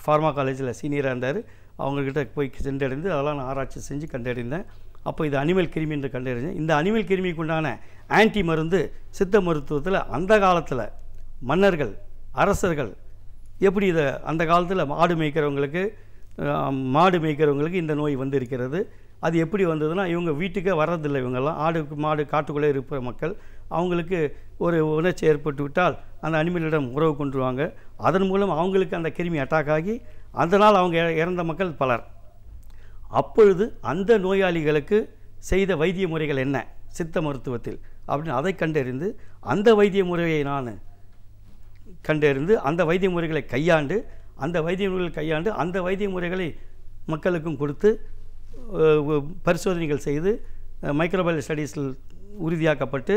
ஃபார்மா காலேஜில் சீனியராக இருந்தார். அவங்கக்கிட்ட போய் சென்றடைந்து அதெல்லாம் நான் ஆராய்ச்சி செஞ்சு கண்டறிந்தேன். அப்போ இது அனிமல் கிருமி என்று கண்டறிஞ்சேன். இந்த அனிமல் கிருமிக்கு உண்டான ஆன்டி மருந்து சித்த மருத்துவத்தில் அந்த காலத்தில் மன்னர்கள் அரசர்கள் எப்படி இதை அந்த காலத்தில் மாடு மேய்க்கிறவங்களுக்கு இந்த நோய் வந்து இருக்கிறது. அது எப்படி வந்ததுன்னா இவங்க வீட்டுக்கே வர்றதில்லை. இவங்கெல்லாம் மாடு காட்டுக்குள்ளே இருப்ப மக்கள், அவங்களுக்கு ஒரு உணர்ச்சி ஏற்பட்டு விட்டால் அந்த அனிமலிடம் உறவு கொண்டுருவாங்க. அதன் மூலம் அவங்களுக்கு அந்த கிருமி அட்டாக் ஆகி அதனால் அவங்க இறந்த மக்கள் பலர். அப்பொழுது அந்த நோயாளிகளுக்கு செய்த வைத்திய முறைகள் என்ன சித்த மருத்துவத்தில் அப்படின்னு அதை கண்டறிந்து அந்த வைத்திய முறையை நான் கண்டறிந்து அந்த வைத்திய முறைகளை கையாண்டு அந்த வைத்திய முறைகளை மக்களுக்கும் கொடுத்து பரிசோதனைகள் செய்து மைக்ரோபயல் ஸ்டடீஸில் உறுதியாக்கப்பட்டு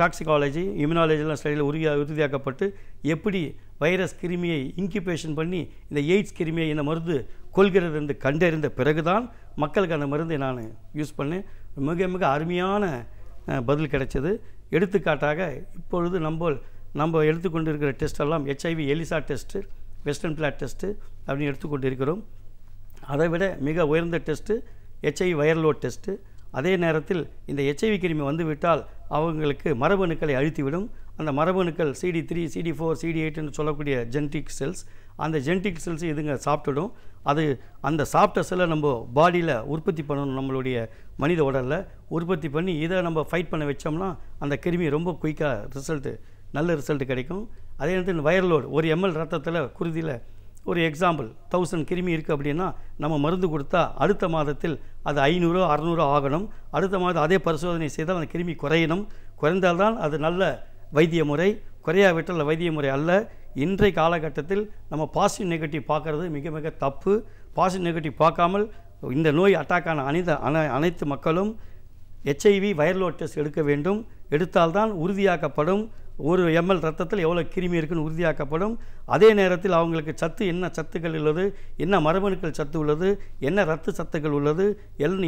டாக்ஸிகாலஜி இம்யூனாலஜிலாம் ஸ்டடியில் உறுதியாக்கப்பட்டு எப்படி வைரஸ் கிருமியை இன்குபேஷன் பண்ணி இந்த எய்ட்ஸ் கிருமியை இந்த மருந்து கொள்கிறது என்று கண்டறிந்த பிறகுதான் மக்களுக்கு அந்த மருந்தை நான் யூஸ் பண்ணேன். மிக மிக அருமையான பதில் கிடைச்சது. எடுத்துக்காட்டாக இப்பொழுது நம்ம எடுத்துக்கொண்டு இருக்கிற டெஸ்டெல்லாம் HIV ELISA test, western blot test அப்படின்னு எடுத்துக்கொண்டு இருக்கிறோம். அதை விட மிக உயர்ந்த test HIV viral load test. அதே நேரத்தில் இந்த HIV கிருமி வந்துவிட்டால் அவங்களுக்கு மரபணுக்களை அழித்துவிடும். அந்த மரபணுக்கள் CD3, CD4, CD8 என்று சொல்லக்கூடிய ஜெனட்டிக் செல்ஸ், அந்த ஜெனட்டிக் செல்ஸ் இதுங்க சாப்பிட்டுடும். அது அந்த சாப்பிட்ட செல்லை நம்ம பாடியில் உற்பத்தி பண்ணணும், நம்மளுடைய மனித உடலில் உற்பத்தி பண்ணி இதை நம்ம ஃபைட் பண்ண வச்சோம்னா அந்த கிருமி ரொம்ப குயிக்காக நல்ல ரிசல்ட் கிடைக்கும். அதே நேரத்தில் வைரல் லோடு 1 ml ரத்தத்தில் குருதியில் ஒரு எக்ஸாம்பிள் 1000 கிருமி இருக்குது அப்படின்னா நம்ம மருந்து கொடுத்தா அடுத்த மாதத்தில் அது 500 600 ஆகணும். அடுத்த மாதம் அதே பரிசோதனை செய்தால் அந்த கிருமி குறைந்தால்தான் அது நல்ல வைத்திய முறை, குறையாவிட்டால் வைத்திய முறை அல்ல. இன்றைய காலகட்டத்தில் நம்ம பாசிட்டிவ் நெகட்டிவ் பார்க்குறது மிக மிக தப்பு. பாசிட்டிவ் நெகட்டிவ் பார்க்காமல் இந்த நோய் அட்டாக்கான அனைத்து மக்களும் HIV வைரல் லோட் டெஸ்ட் எடுக்க வேண்டும். எடுத்தால்தான் உறுதியாக்கப்படும் 1 ml ரத்தத்தில் எவ்வளோ கிருமி இருக்குன்னு உறுதியாக்கப்படும். அதே நேரத்தில் அவங்களுக்கு சத்து என்ன சத்துக்கள் உள்ளது, என்ன மரபணுக்கள் சத்து உள்ளது, என்ன இரத்த சத்துக்கள் உள்ளது,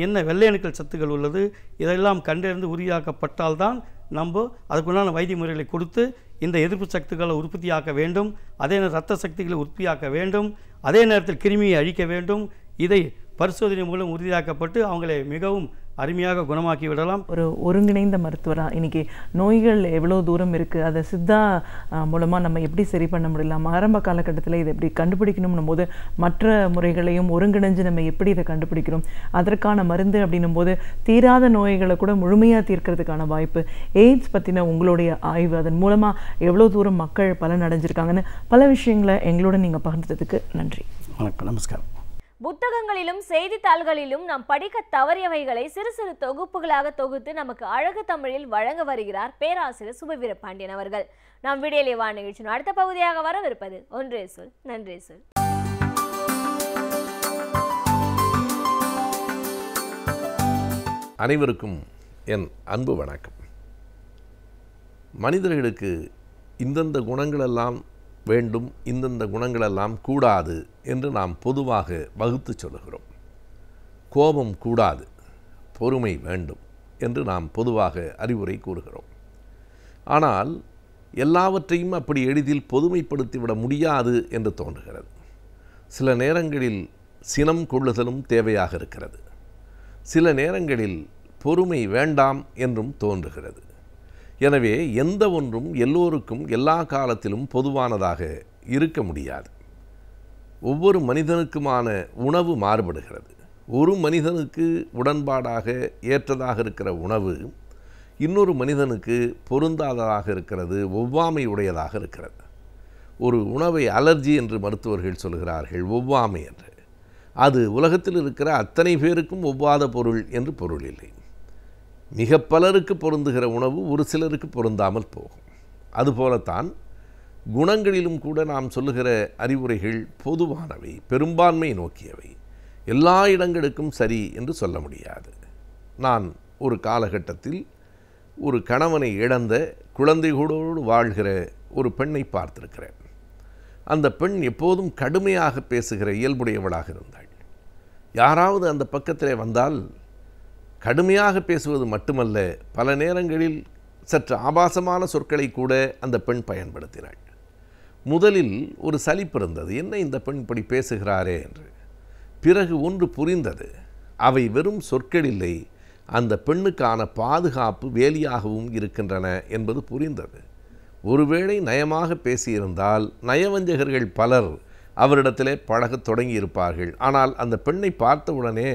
என்ன வெள்ளையணுக்கள் சத்துக்கள் உள்ளது, இதெல்லாம் கண்டறிந்து உறுதியாக்கப்பட்டால்தான் நம்ம அதுக்குண்டான வைத்திய முறைகளை கொடுத்து இந்த எதிர்ப்பு சக்திகளை உற்பத்தியாக்க வேண்டும். அதே நேரம் இரத்த சக்திகளை உற்பத்தியாக்க வேண்டும். அதே நேரத்தில் கிருமியை அழிக்க வேண்டும். இதை பரிசோதனை மூலம் உறுதியாக்கப்பட்டு அவங்களை மிகவும் அருமையாக குணமாக்கி விடலாம். ஒரு ஒருங்கிணைந்த மருத்துவராக இன்னைக்கு நோய்கள் எவ்வளோ தூரம் இருக்குது, அதை சித்தா மூலமாக நம்ம எப்படி சரி பண்ண முடியலாம், ஆரம்ப காலகட்டத்தில் இதை எப்படி கண்டுபிடிக்கணும் போது மற்ற முறைகளையும் ஒருங்கிணைஞ்சு நம்ம எப்படி இதை கண்டுபிடிக்கிறோம், அதற்கான மருந்து அப்படின்னும் போது தீராத நோய்களை கூட முழுமையாக தீர்க்கிறதுக்கான வாய்ப்பு, எய்ட்ஸ் பற்றின உங்களுடைய ஆய்வு, அதன் மூலமாக எவ்வளோ தூரம் மக்கள் பலன் அடைஞ்சிருக்காங்கன்னு பல விஷயங்களை எங்களோட நீங்கள் பகிர்ந்ததுக்கு நன்றி. வணக்கம், நமஸ்காரம். புத்தகங்களிலும் செய்தித்தாள்களிலும் நாம் படிக்க தவறியவைகளை சிறு சிறு தொகுப்புகளாக தொகுத்து நமக்கு அழகு தமிழில் வழங்க வருகிறார் பேராசிரியர் சுபவீரபாண்டியன் அவர்கள். நாம் விடியலை வா நிகழ்ச்சியின் அடுத்த பகுதியாக வரவிருப்பது ஒன்றே சொல் நன்றே சொல். அனைவருக்கும் என் அன்பு வணக்கம். மனிதர்களுக்கு இந்தந்த குணங்களெல்லாம் வேண்டும், இந்தந்த குணங்களெல்லாம் கூடாது என்று நாம் பொதுவாக வகுத்து சொல்லுகிறோம். கோபம் கூடாது, பொறுமை வேண்டும் என்று நாம் பொதுவாக அறிவுரை கூறுகிறோம். ஆனால் எல்லாவற்றையும் அப்படி எளிதில் பொதுமைப்படுத்திவிட முடியாது என்று தோன்றுகிறது. சில நேரங்களில் சினம் கொள்ளுதலும் தேவையாக இருக்கிறது. சில நேரங்களில் பொறுமை வேண்டாம் என்றும் தோன்றுகிறது. எனவே எந்த ஒன்றும் எல்லோருக்கும் எல்லா காலத்திலும் பொதுவானதாக இருக்க முடியாது. ஒவ்வொரு மனிதனுக்குமான உணவு மாறுபடுகிறது. ஒரு மனிதனுக்கு உடன்பாடாக ஏற்றதாக இருக்கிற உணவு இன்னொரு மனிதனுக்கு பொருந்தாததாக இருக்கிறது, ஒவ்வாமை உடையதாக இருக்கிறது. ஒரு உணவை அலர்ஜி என்று மருத்துவர்கள் சொல்கிறார்கள், ஒவ்வாமை என்று. அது உலகத்தில் இருக்கிற அத்தனை பேருக்கும் ஒவ்வாத பொருள் என்று பொருள் இல்லை. மிக பலருக்கு பொருந்துகிற உணவு ஒரு சிலருக்கு பொருந்தாமல் போகும். அதுபோலத்தான் குணங்களிலும் கூட நாம் சொல்லுகிற அறிவுரைகள் பொதுவானவை, பெரும்பான்மை நோக்கியவை. எல்லா இடங்களுக்கும் சரி என்று சொல்ல முடியாது. நான் ஒரு காலகட்டத்தில் ஒரு கணவனை இழந்த குழந்தைகளோடு வாழ்கிற ஒரு பெண்ணை பார்த்திருக்கிறேன். அந்த பெண் எப்போதும் கடுமையாக பேசுகிற இயல்புடையவளாக இருந்தாள். யாராவது அந்த பக்கத்திலே வந்தால் கடுமையாக பேசுவது மட்டுமல்ல, பல நேரங்களில் சற்று ஆபாசமான சொற்களை கூட அந்த பெண் பயன்படுத்தினாள். முதலில் ஒரு சலிப்பு இருந்தது, என்ன இந்த பெண் இப்படி பேசுகிறாரே என்று. பிறகு ஒன்று புரிந்தது, அவை வெறும் சொற்கள் இல்லை, அந்த பெண்ணுக்கான பாதுகாப்பு வேலியாகவும் இருக்கின்றன என்பது புரிந்தது. ஒருவேளை நயமாக பேசியிருந்தால் நயவஞ்சகர்கள் பலர் அவரிடத்திலே பழகத் தொடங்கியிருப்பார்கள். ஆனால் அந்த பெண்ணை பார்த்தவுடனே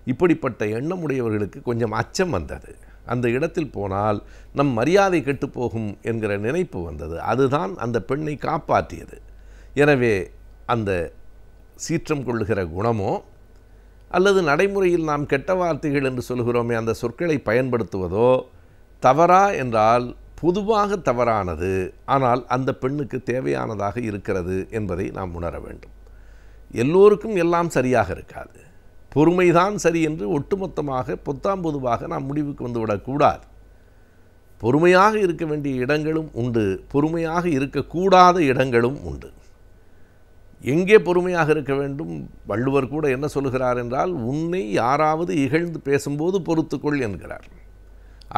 இப்படிப்பட்ட எண்ணமுடையவர்களுக்கு கொஞ்சம் அச்சம் வந்தது. அந்த இடத்தில் போனால் நம் மரியாதை கெட்டுப்போகும் என்கிற நினைப்பு வந்தது. அதுதான் அந்த பெண்ணை காப்பாற்றியது. எனவே அந்த சீற்றம் கொள்ளுகிற குணமோ அல்லது நடைமுறையில் நாம் கெட்ட வார்த்தைகள் என்று சொல்கிறோமே அந்த சொற்களை பயன்படுத்துவதோ தவறா என்றால் பொதுவாக தவறானது, ஆனால் அந்த பெண்ணுக்கு தேவையானதாக இருக்கிறது என்பதை நாம் உணர வேண்டும். எல்லோருக்கும் எல்லாம் சரியாக இருக்காது. பொறுமைதான் சரி என்று ஒட்டுமொத்தமாக பொத்தாம்பொதுவாக நாம் முடிவுக்கு வந்துவிடக்கூடாது. பொறுமையாக இருக்க வேண்டிய இடங்களும் உண்டு, பொறுமையாக இருக்கக்கூடாத இடங்களும் உண்டு. எங்கே பொறுமையாக இருக்க வேண்டும்? வள்ளுவர் கூட என்ன சொல்கிறார் என்றால், உன்னை யாராவது இகழ்ந்து பேசும்போது பொறுத்துக்கொள் என்கிறார்.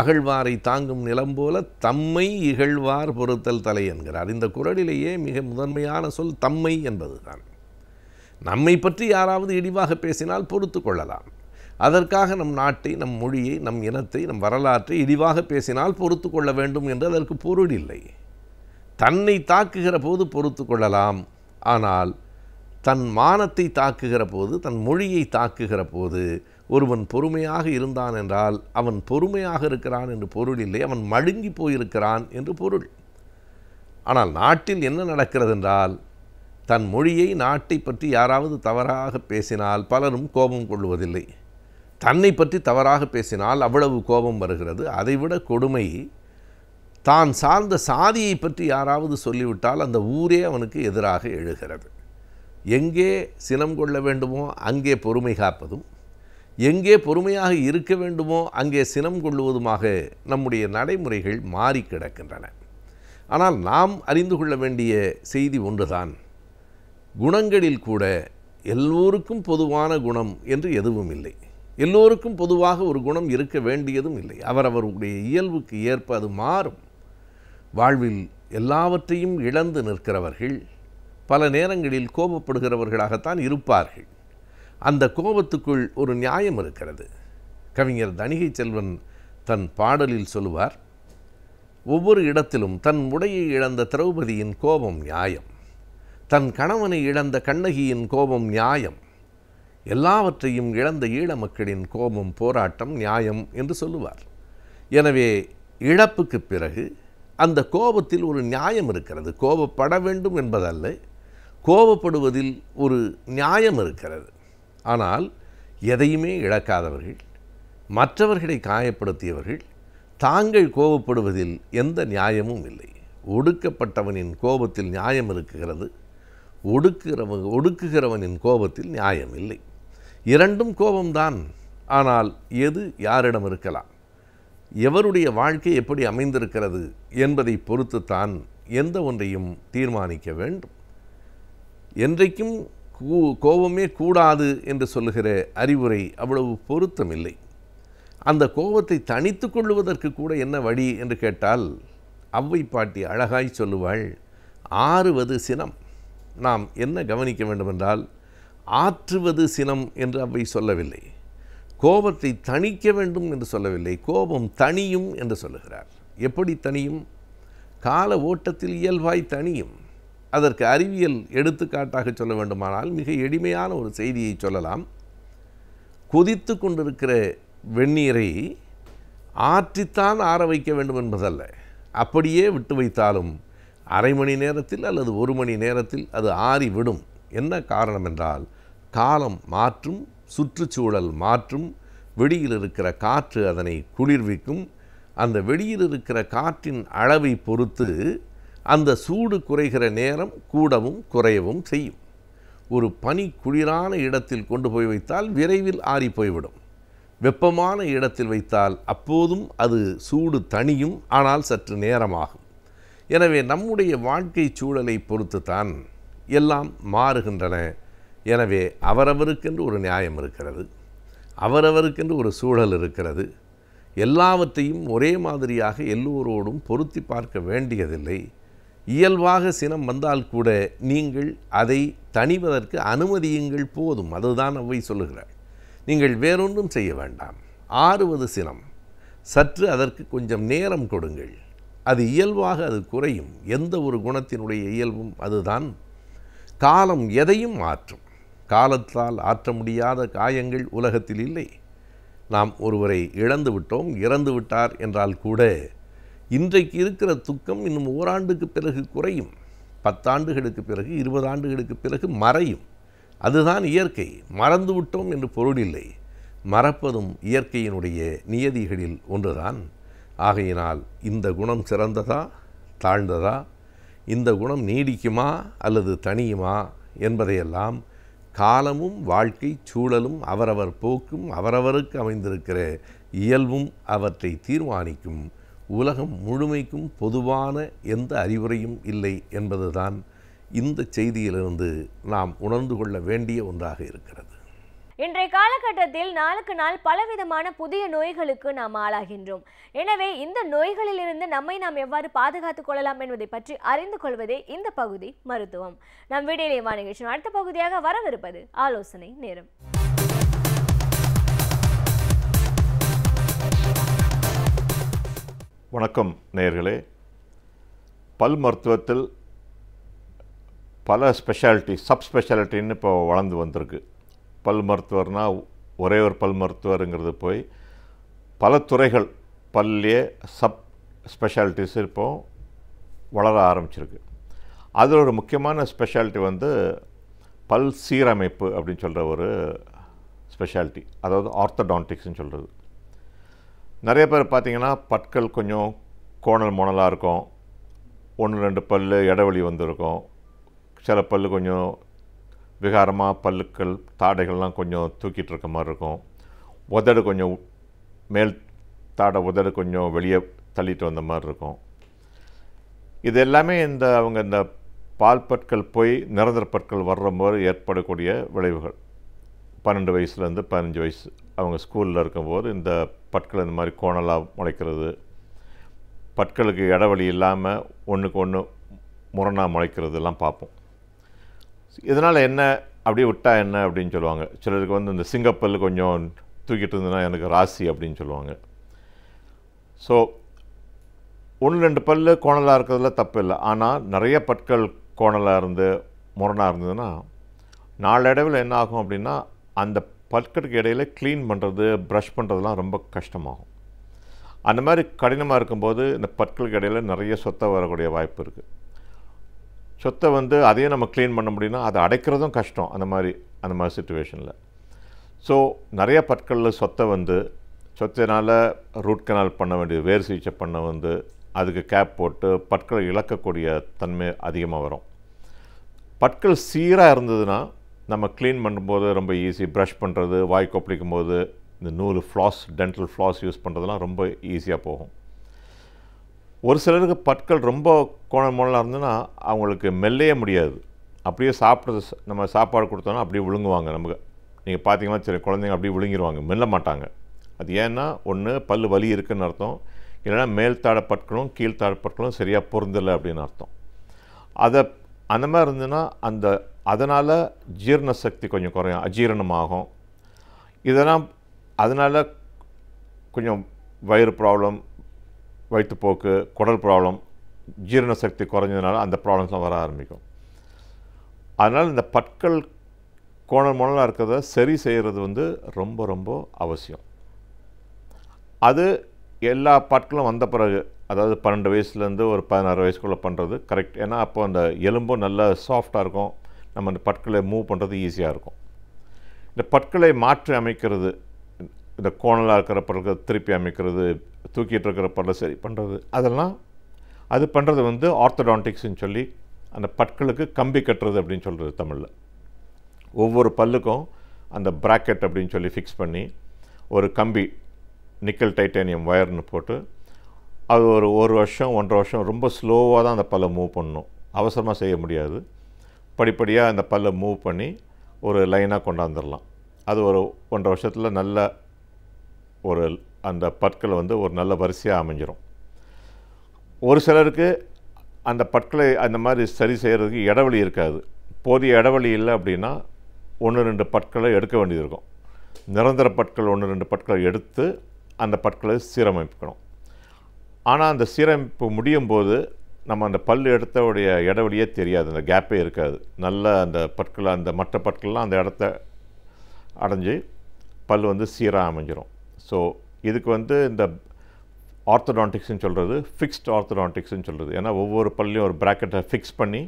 அகழ்வாரை தாங்கும் நிலம் போல தம்மை இகழ்வார் பொறுத்தல் தலை என்கிறார். இந்த குறளிலேயே மிக முதன்மையான சொல் தம்மை என்பதுதான். நம்மை பற்றி யாராவது இழிவாக பேசினால் பொறுத்து கொள்ளலாம். அதற்காக நம் நாட்டை, நம் மொழியை, நம் இனத்தை, நம் வரலாற்றை இழிவாக பேசினால் பொறுத்து கொள்ள வேண்டும் என்று அதற்கு பொருள் இல்லை. தன்னை தாக்குகிற போது பொறுத்து கொள்ளலாம், ஆனால் தன் மானத்தை தாக்குகிற போது, தன் மொழியை தாக்குகிற போது ஒருவன் பொறுமையாக இருந்தான் என்றால் அவன் பொறுமையாக இருக்கிறான் என்று பொருள் இல்லை, அவன் மழுங்கி போயிருக்கிறான் என்று பொருள். ஆனால் நாட்டில் என்ன நடக்கிறது என்றால், தன் மொழியை, நாட்டை பற்றி யாராவது தவறாக பேசினால் பலரும் கோபம் கொள்வதில்லை. தன்னை பற்றி தவறாக பேசினால் அவ்வளவு கோபம் வருகிறது. அதைவிட கொடுமை, தான் சார்ந்த சாதியை பற்றி யாராவது சொல்லிவிட்டால் அந்த ஊரே அவனுக்கு எதிராக எழுகிறது. எங்கே சினம் கொள்ள வேண்டுமோ அங்கே பொறுமை காப்பதும், எங்கே பொறுமையாக இருக்க வேண்டுமோ அங்கே சினம் கொள்ளுவதுமாக நம்முடைய நடைமுறைகள் மாறி கிடக்கின்றன. ஆனால் நாம் அறிந்து கொள்ள வேண்டிய செய்தி ஒன்றுதான், குணங்களில் கூட எல்லோருக்கும் பொதுவான குணம் என்று எதுவும் இல்லை. எல்லோருக்கும் பொதுவாக ஒரு குணம் இருக்க வேண்டியதும் இல்லை. அவரவருடைய இயல்புக்கு ஏற்ப அது மாறும். வாழ்வில் எல்லாவற்றையும் இழந்து நிற்கிறவர்கள் பல நேரங்களில் கோபப்படுகிறவர்களாகத்தான் இருப்பார்கள். அந்த கோபத்துக்குள் ஒரு நியாயம் இருக்கிறது. கவிஞர் தணிகை செல்வன் தன் பாடலில் சொல்லுவார், ஒவ்வொரு இடத்திலும் தன் உடையை இழந்த திரௌபதியின் கோபம் நியாயம், தன் கணவனை இழந்த கண்ணகியின் கோபம் நியாயம், எல்லாவற்றையும் இழந்த ஈழ மக்களின் கோபம் போராட்டம் நியாயம் என்று சொல்லுவார். எனவே இழப்புக்கு பிறகு அந்த கோபத்தில் ஒரு நியாயம் இருக்கிறது. கோபப்பட வேண்டும் என்பதல்ல, கோபப்படுவதில் ஒரு நியாயம் இருக்கிறது. ஆனால் எதையுமே இழக்காதவர்கள், மற்றவர்களை காயப்படுத்தியவர்கள், தாங்கள் கோபப்படுவதில் எந்த நியாயமும் இல்லை. ஒடுக்கப்பட்டவனின் கோபத்தில் நியாயம் இருக்கிறது, ஒடுக்குகிறவனின் கோபத்தில் நியாயம் இல்லை. இரண்டும் கோபம்தான். ஆனால் எது யாரிடம் இருக்கலாம், எவருடைய வாழ்க்கை எப்படி அமைந்திருக்கிறது என்பதை பொறுத்துத்தான் எந்த ஒன்றையும் தீர்மானிக்க வேண்டும். என்றைக்கும் கோபமே கூடாது என்று சொல்லுகிற அறிவுரை அவ்வளவு பொருத்தமில்லை. அந்த கோபத்தை தணித்து கொள்வதற்கு கூட என்ன வழி என்று கேட்டால், அவ்வை பாட்டி அழகாய் சொல்லுவாள், ஆறுவது சினம். நாம் என்ன கவனிக்க வேண்டுமென்றால், ஆற்றுவது சினம் என்று அவ்வை சொல்லவில்லை, கோபத்தை தணிக்க வேண்டும் என்று சொல்லவில்லை, கோபம் தணியும் என்று சொல்லுகிறார். எப்படி தணியும்? கால ஓட்டத்தில் இயல்பாய் தணியும். அதற்கு அறிவியல் எடுத்துக்காட்டாக சொல்ல வேண்டுமானால் மிக எளிமையான ஒரு செய்தியை சொல்லலாம். கொதித்து கொண்டிருக்கிற வெந்நீரை ஆற்றித்தான் ஆற வைக்க வேண்டும் என்பதல்ல, அப்படியே விட்டு வைத்தாலும் அரை மணி நேரத்தில் அல்லது ஒரு மணி நேரத்தில் அது ஆறிவிடும். என்ன காரணம் என்றால், காலம் மாற்றும், சுற்றுச்சூழல் மாற்றும், வெளியில் இருக்கிற காற்று அதனை குளிர்விக்கும். அந்த வெளியில் இருக்கிற காற்றின் அளவை பொறுத்து அந்த சூடு குறைகிற நேரம் கூடவும் குறையவும் செய்யும். ஒரு பனி குளிரான இடத்தில் கொண்டு போய் வைத்தால் விரைவில் ஆறி போய்விடும். வெப்பமான இடத்தில் வைத்தால் அப்போதும் அது சூடு தணியும், ஆனால் சற்று நேரமாகும். எனவே நம்முடைய வாழ்க்கை சூழலை பொறுத்து தான் எல்லாம் மாறுகின்றன. எனவே அவரவருக்கென்று ஒரு நியாயம் இருக்கிறது, அவரவருக்கென்று ஒரு சூழல் இருக்கிறது. எல்லாவற்றையும் ஒரே மாதிரியாக எல்லோரோடும் பொருத்தி பார்க்க வேண்டியதில்லை. இயல்பாக சினம் வந்தால் கூட நீங்கள் அதை தணிவதற்கு அனுமதியுங்கள், போதும். அதுதான் அவ்வை சொல்லுகிறார். நீங்கள் வேறொன்றும் செய்ய வேண்டாம். ஆறுவது சினம், சற்று அதற்கு கொஞ்சம் நேரம் கொடுங்கள். அது இயல்பாக அது குறையும். எந்த ஒரு குணத்தினுடைய இயல்பும் அதுதான். காலம் எதையும் மாற்றும். காலத்தால் ஆற்ற முடியாத காயங்கள் உலகத்தில் இல்லை. நாம் ஒருவரை இழந்து விட்டோம், இறந்து விட்டார் என்றால் கூட இன்றைக்கு இருக்கிற துக்கம் இன்னும் ஓராண்டுக்கு பிறகு குறையும், 10 ஆண்டுகளுக்கு பிறகு, 20 ஆண்டுகளுக்கு பிறகு மறையும். அதுதான் இயற்கை. மறந்து விட்டோம் என்று பொருள் இல்லை. மறப்பதும் இயற்கையினுடைய நியதிகளில் ஒன்றுதான். ஆகையினால் இந்த குணம் சிறந்ததா தாழ்ந்ததா, இந்த குணம் நீடிக்குமா அல்லது தனியுமா என்பதையெல்லாம் காலமும் வாழ்க்கை சூழலும் அவரவர் போக்கும் அவரவருக்கு அமைந்திருக்கிற இயல்பும் அவற்றை தீர்மானிக்கும். உலகம் முழுமைக்கும் பொதுவான எந்த அறிவுரையும் இல்லை என்பதுதான் இந்த செய்தியிலிருந்து நாம் உணர்ந்து கொள்ள வேண்டிய ஒன்றாக இருக்கிறது. இன்றைய காலகட்டத்தில் நாளுக்கு நாள் பலவிதமான புதிய நோய்களுக்கு நாம் ஆளாகின்றோம். எனவே இந்த நோய்களிலிருந்து நம்மை நாம் எவ்வாறு பாதுகாத்துக் கொள்ளலாம் என்பதை பற்றி அறிந்து கொள்வதே இந்த பகுதி மருத்துவம். நம் வீடியோலே வா நிகழ்ச்சியின் அடுத்த பகுதியாக வரவிருப்பது ஆலோசனை நேரம். வணக்கம் நேயர்களே. பல் மருத்துவத்தில் பல ஸ்பெஷாலிட்டி, சப் ஸ்பெஷாலிட்டின்னு இப்போ வளர்ந்து வந்திருக்கு. பல் மருத்துவர்னால் ஒரே ஒரு பல் மருத்துவருங்கிறது போய் பல துறைகள் பல்லையே சப் ஸ்பெஷாலிட்டிஸ் இப்போ வளர ஆரம்பிச்சிருக்கு. அதில் ஒரு முக்கியமான ஸ்பெஷாலிட்டி வந்து பல் சீரமைப்பு அப்படின்னு சொல்கிற ஒரு ஸ்பெஷாலிட்டி, அதாவது ஆர்த்தோடான்டிக்ஸ்ன்னு சொல்கிறது. நிறைய பேர் பார்த்திங்கன்னா பற்கள் கொஞ்சம் கோணல் மோனலாக இருக்கும், 1-2 பல் இடைவெளி வந்திருக்கும், சில பல் கொஞ்சம் விகாரமாக பல்லுக்கள் தாடைகள்லாம் கொஞ்சம் தூக்கிட்டு இருக்க மாதிரி இருக்கும், உதடு கொஞ்சம் மேல் தாடை உதடு கொஞ்சம் வெளியே தள்ளிட்டு வந்த மாதிரி இருக்கும். இது எல்லாமே அவங்க இந்த பால் பற்கள் போய் நிரந்தர பற்கள் வர்ற போது ஏற்படக்கூடிய விளைவுகள். 12 வயசுலேருந்து 15 வயசு அவங்க ஸ்கூலில் இருக்கும்போது இந்த பற்கள் இந்த மாதிரி கோணலாக முளைக்கிறது, பற்களுக்கு இடைவெளி இல்லாமல் ஒன்றுக்கு ஒன்று முரணாக முளைக்கிறதுலாம் பார்ப்போம். இதனால் என்ன, அப்படியே விட்டால் என்ன அப்படின்னு சொல்லுவாங்க. சிலருக்கு வந்து இந்த சிங்கப்பல் கொஞ்சம் தூக்கிட்டு இருந்ததுன்னா எனக்கு ராசி அப்படின்னு சொல்லுவாங்க. ஸோ 1-2 பல் கோணலாக இருக்கிறதுல தப்பு இல்லை. ஆனால் நிறைய பற்கள் கோணலாக இருந்து முரணாக இருந்ததுன்னா நாளடைவில் என்ன ஆகும் அப்படின்னா அந்த பற்களுக்கு இடையில க்ளீன் பண்ணுறது, ப்ரஷ் பண்ணுறதுலாம் ரொம்ப கஷ்டமாகும். அந்த மாதிரி கடினமாக இருக்கும்போது இந்த பற்களுக்கு இடையில நிறைய சொத்தை வரக்கூடிய வாய்ப்பு இருக்குது. சொத்தை வந்து அதையும் நம்ம க்ளீன் பண்ண முடியும்னா அதை அடைக்கிறதும் கஷ்டம் அந்த மாதிரி சிச்சுவேஷனில். ஸோ நிறைய பற்களில் சொத்தினால் ரூட் கனால் பண்ண வேண்டியது, வேர் சிகிச்சை பண்ண வந்து அதுக்கு கேப் போட்டு பற்களை இழக்கக்கூடிய தன்மை அதிகமாக வரும். பற்கள் சீராக இருந்ததுன்னா நம்ம க்ளீன் பண்ணும்போது ரொம்ப ஈஸி. ப்ரஷ் பண்ணுறது, வாய் கொப்பளிக்கும் போது இந்த நூல் ஃப்ளாஸ், டென்டல் ஃப்ளாஸ் யூஸ் பண்ணுறதுலாம் ரொம்ப ஈஸியாக போகும். ஒரு சிலருக்கு பற்கள் ரொம்ப கோணல் இருந்ததுன்னா அவங்களுக்கு மெல்லையே முடியாது. அப்படியே நம்ம சாப்பாடு கொடுத்தோன்னா அப்படியே விழுங்குவாங்க. நமக்கு நீங்கள் பார்த்தீங்கன்னா சரி, குழந்தைங்க அப்படியே விழுங்கிடுவாங்க, மெல்ல மாட்டாங்க. அது ஏன்னா ஒன்று பல் வலி இருக்குதுன்னு அர்த்தம், இல்லைனா மேல்தாட பற்களும் கீழ்த்தாட பற்களும் சரியாக பொருந்தலை அப்படின்னு அர்த்தம். அந்த மாதிரி இருந்ததுன்னா அதனால் ஜீரண சக்தி கொஞ்சம் குறையும், அஜீரணமாகும். அதனால் கொஞ்சம் வயிறு ப்ராப்ளம், வயிற்றுப்போக்கு, குடல் ப்ராப்ளம், ஜீரண சக்தி குறைஞ்சதுனால அந்த ப்ராப்ளம்ஸ்லாம் வர ஆரம்பிக்கும். அதனால் இந்த பற்கள் கோணல் மோனலாக இருக்கிறத சரி செய்கிறது வந்து ரொம்ப ரொம்ப அவசியம். அது எல்லா பற்களும் வந்த பிறகு, அதாவது 12 வயசுலேருந்து ஒரு 16 வயசுக்குள்ளே பண்ணுறது கரெக்ட். ஏன்னா அப்போ அந்த எலும்பும் நல்லா சாஃப்டாக இருக்கும், நம்ம அந்த பற்களை மூவ் பண்ணுறது ஈஸியாக இருக்கும். இந்த பற்களை மாற்றி அமைக்கிறது, இந்த கோணலாக இருக்கிற பற்களை திருப்பி அமைக்கிறது, தூக்கிட்டு இருக்கிற பற்களை சரி பண்ணுறது, அது பண்ணுறது வந்து ஆர்த்தோடான்டிக்ஸ்ன்னு சொல்லி அந்த பற்களுக்கு கம்பி கட்டுறது அப்படின்னு சொல்கிறது தமிழில். ஒவ்வொரு பல்லுக்கும் அந்த ப்ராக்கெட் அப்படின்னு சொல்லி ஃபிக்ஸ் பண்ணி ஒரு கம்பி, நிக்கல் டைட்டானியம் வயர்னு போட்டு அது ஒரு 1 வருஷம் 1.5 வருஷம் ரொம்ப ஸ்லோவாக தான் அந்த பல்லை மூவ் பண்ணணும், அவசரமாக செய்ய முடியாது. படிப்படியாக அந்த பல்லை மூவ் பண்ணி ஒரு லைனாக கொண்டாந்துடலாம். அது ஒரு 1.5 வருஷத்தில் நல்ல அந்த பற்கள் வந்து ஒரு நல்ல வரிசையாக அமைஞ்சிரும். ஒரு சிலருக்கு அந்த பற்களை அந்த மாதிரி சரி செய்கிறதுக்கு இடைவெளி இருக்காது. போதிய இடைவெளி இல்லை அப்படின்னா 1-2 பற்களை எடுக்க வேண்டியது இருக்கும். நிரந்தர பற்கள் 1-2 பற்களை எடுத்து அந்த பற்களை சீரமைக்கணும். ஆனால் அந்த சீரமைப்பு முடியும் போது நம்ம அந்த பல் எடுத்தவுடைய இடைவெளியே தெரியாது, அந்த கேப்பே இருக்காது. நல்ல அந்த பற்களை, அந்த மற்ற பற்கள்லாம் அந்த இடத்த அடைஞ்சு பல் வந்து சீராக அமைஞ்சிரும். ஸோ இதுக்கு வந்து இந்த ஆர்த்தோடான்டிக்ஸ்ன்னு சொல்கிறது ஃபிக்ஸ்ட் ஆர்த்தோடான்டிக்ஸ்ன்னு சொல்கிறது. ஏன்னா ஒவ்வொரு பல்லையும் ஒரு ப்ராக்கெட்டை ஃபிக்ஸ் பண்ணி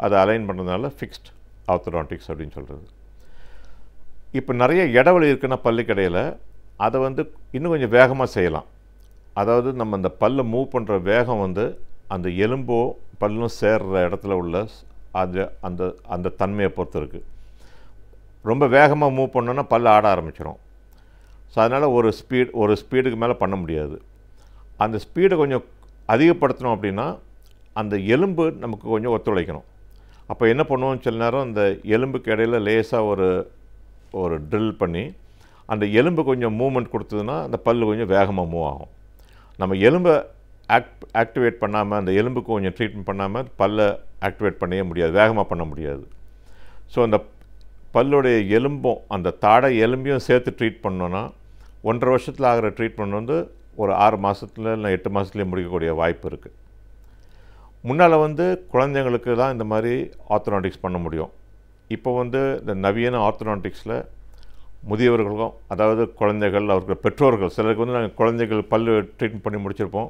அதை அலைன் பண்ணுறதுனால ஃபிக்ஸ்ட் ஆர்த்தோடான்டிக்ஸ் அப்படின்னு சொல்கிறது. இப்போ நிறைய இடைவெளி இருக்குன்னா பல்லுக்கு இடையில் அதை வந்து இன்னும் கொஞ்சம் வேகமாக செய்யலாம். அதாவது நம்ம அந்த பல்லை மூவ் பண்ணுற வேகம் வந்து அந்த எலும்போ பல்லும் சேர்ற இடத்துல உள்ள அது அந்த அந்த தன்மையை பொறுத்து இருக்குது. ரொம்ப வேகமாக மூவ் பண்ணோன்னா பல் ஆட ஆரம்பிச்சிடும். ஸோ அதனால் ஒரு ஸ்பீடுக்கு மேலே பண்ண முடியாது. அந்த ஸ்பீடை கொஞ்சம் அதிகப்படுத்தணும் அப்படின்னா அந்த எலும்பு நமக்கு கொஞ்சம் ஒத்துழைக்கணும். அப்போ என்ன பண்ணுவோம், சில நேரம் அந்த எலும்புக்கு இடையில் லேசாக ஒரு ட்ரில் பண்ணி அந்த எலும்பு கொஞ்சம் மூவ்மெண்ட் கொடுத்ததுன்னா அந்த பல் கொஞ்சம் வேகமாக மூவ் ஆகும். நம்ம எலும்பை ஆக்டிவேட் பண்ணாமல் அந்த எலும்புக்கு கொஞ்சம் ட்ரீட்மெண்ட் பண்ணாமல் பல்லை ஆக்டிவேட் பண்ணவே முடியாது, வேகமாக பண்ண முடியாது. ஸோ அந்த பல்லுடைய எலும்பும் அந்த தாடை எலும்பையும் சேர்த்து ட்ரீட் பண்ணோன்னா 1.5 வருஷத்தில் ஆகிற ட்ரீட்மெண்ட் வந்து ஒரு 6 மாதத்துல இல்லை 8 மாதத்துலேயே முடிக்கக்கூடிய வாய்ப்பு இருக்குது. முன்னால் வந்து குழந்தைங்களுக்கு தான் இந்த மாதிரி ஆர்த்தோடான்டிக்ஸ் பண்ண முடியும். இப்போ வந்து இந்த நவீன ஆர்த்தோடான்டிக்ஸில் முதியவர்களும், அதாவது குழந்தைகள், அவர்கள் பெற்றோர்கள், சிலருக்கு வந்து நாங்கள் குழந்தைகள் பல் ட்ரீட்மெண்ட் பண்ணி முடிச்சிருப்போம்,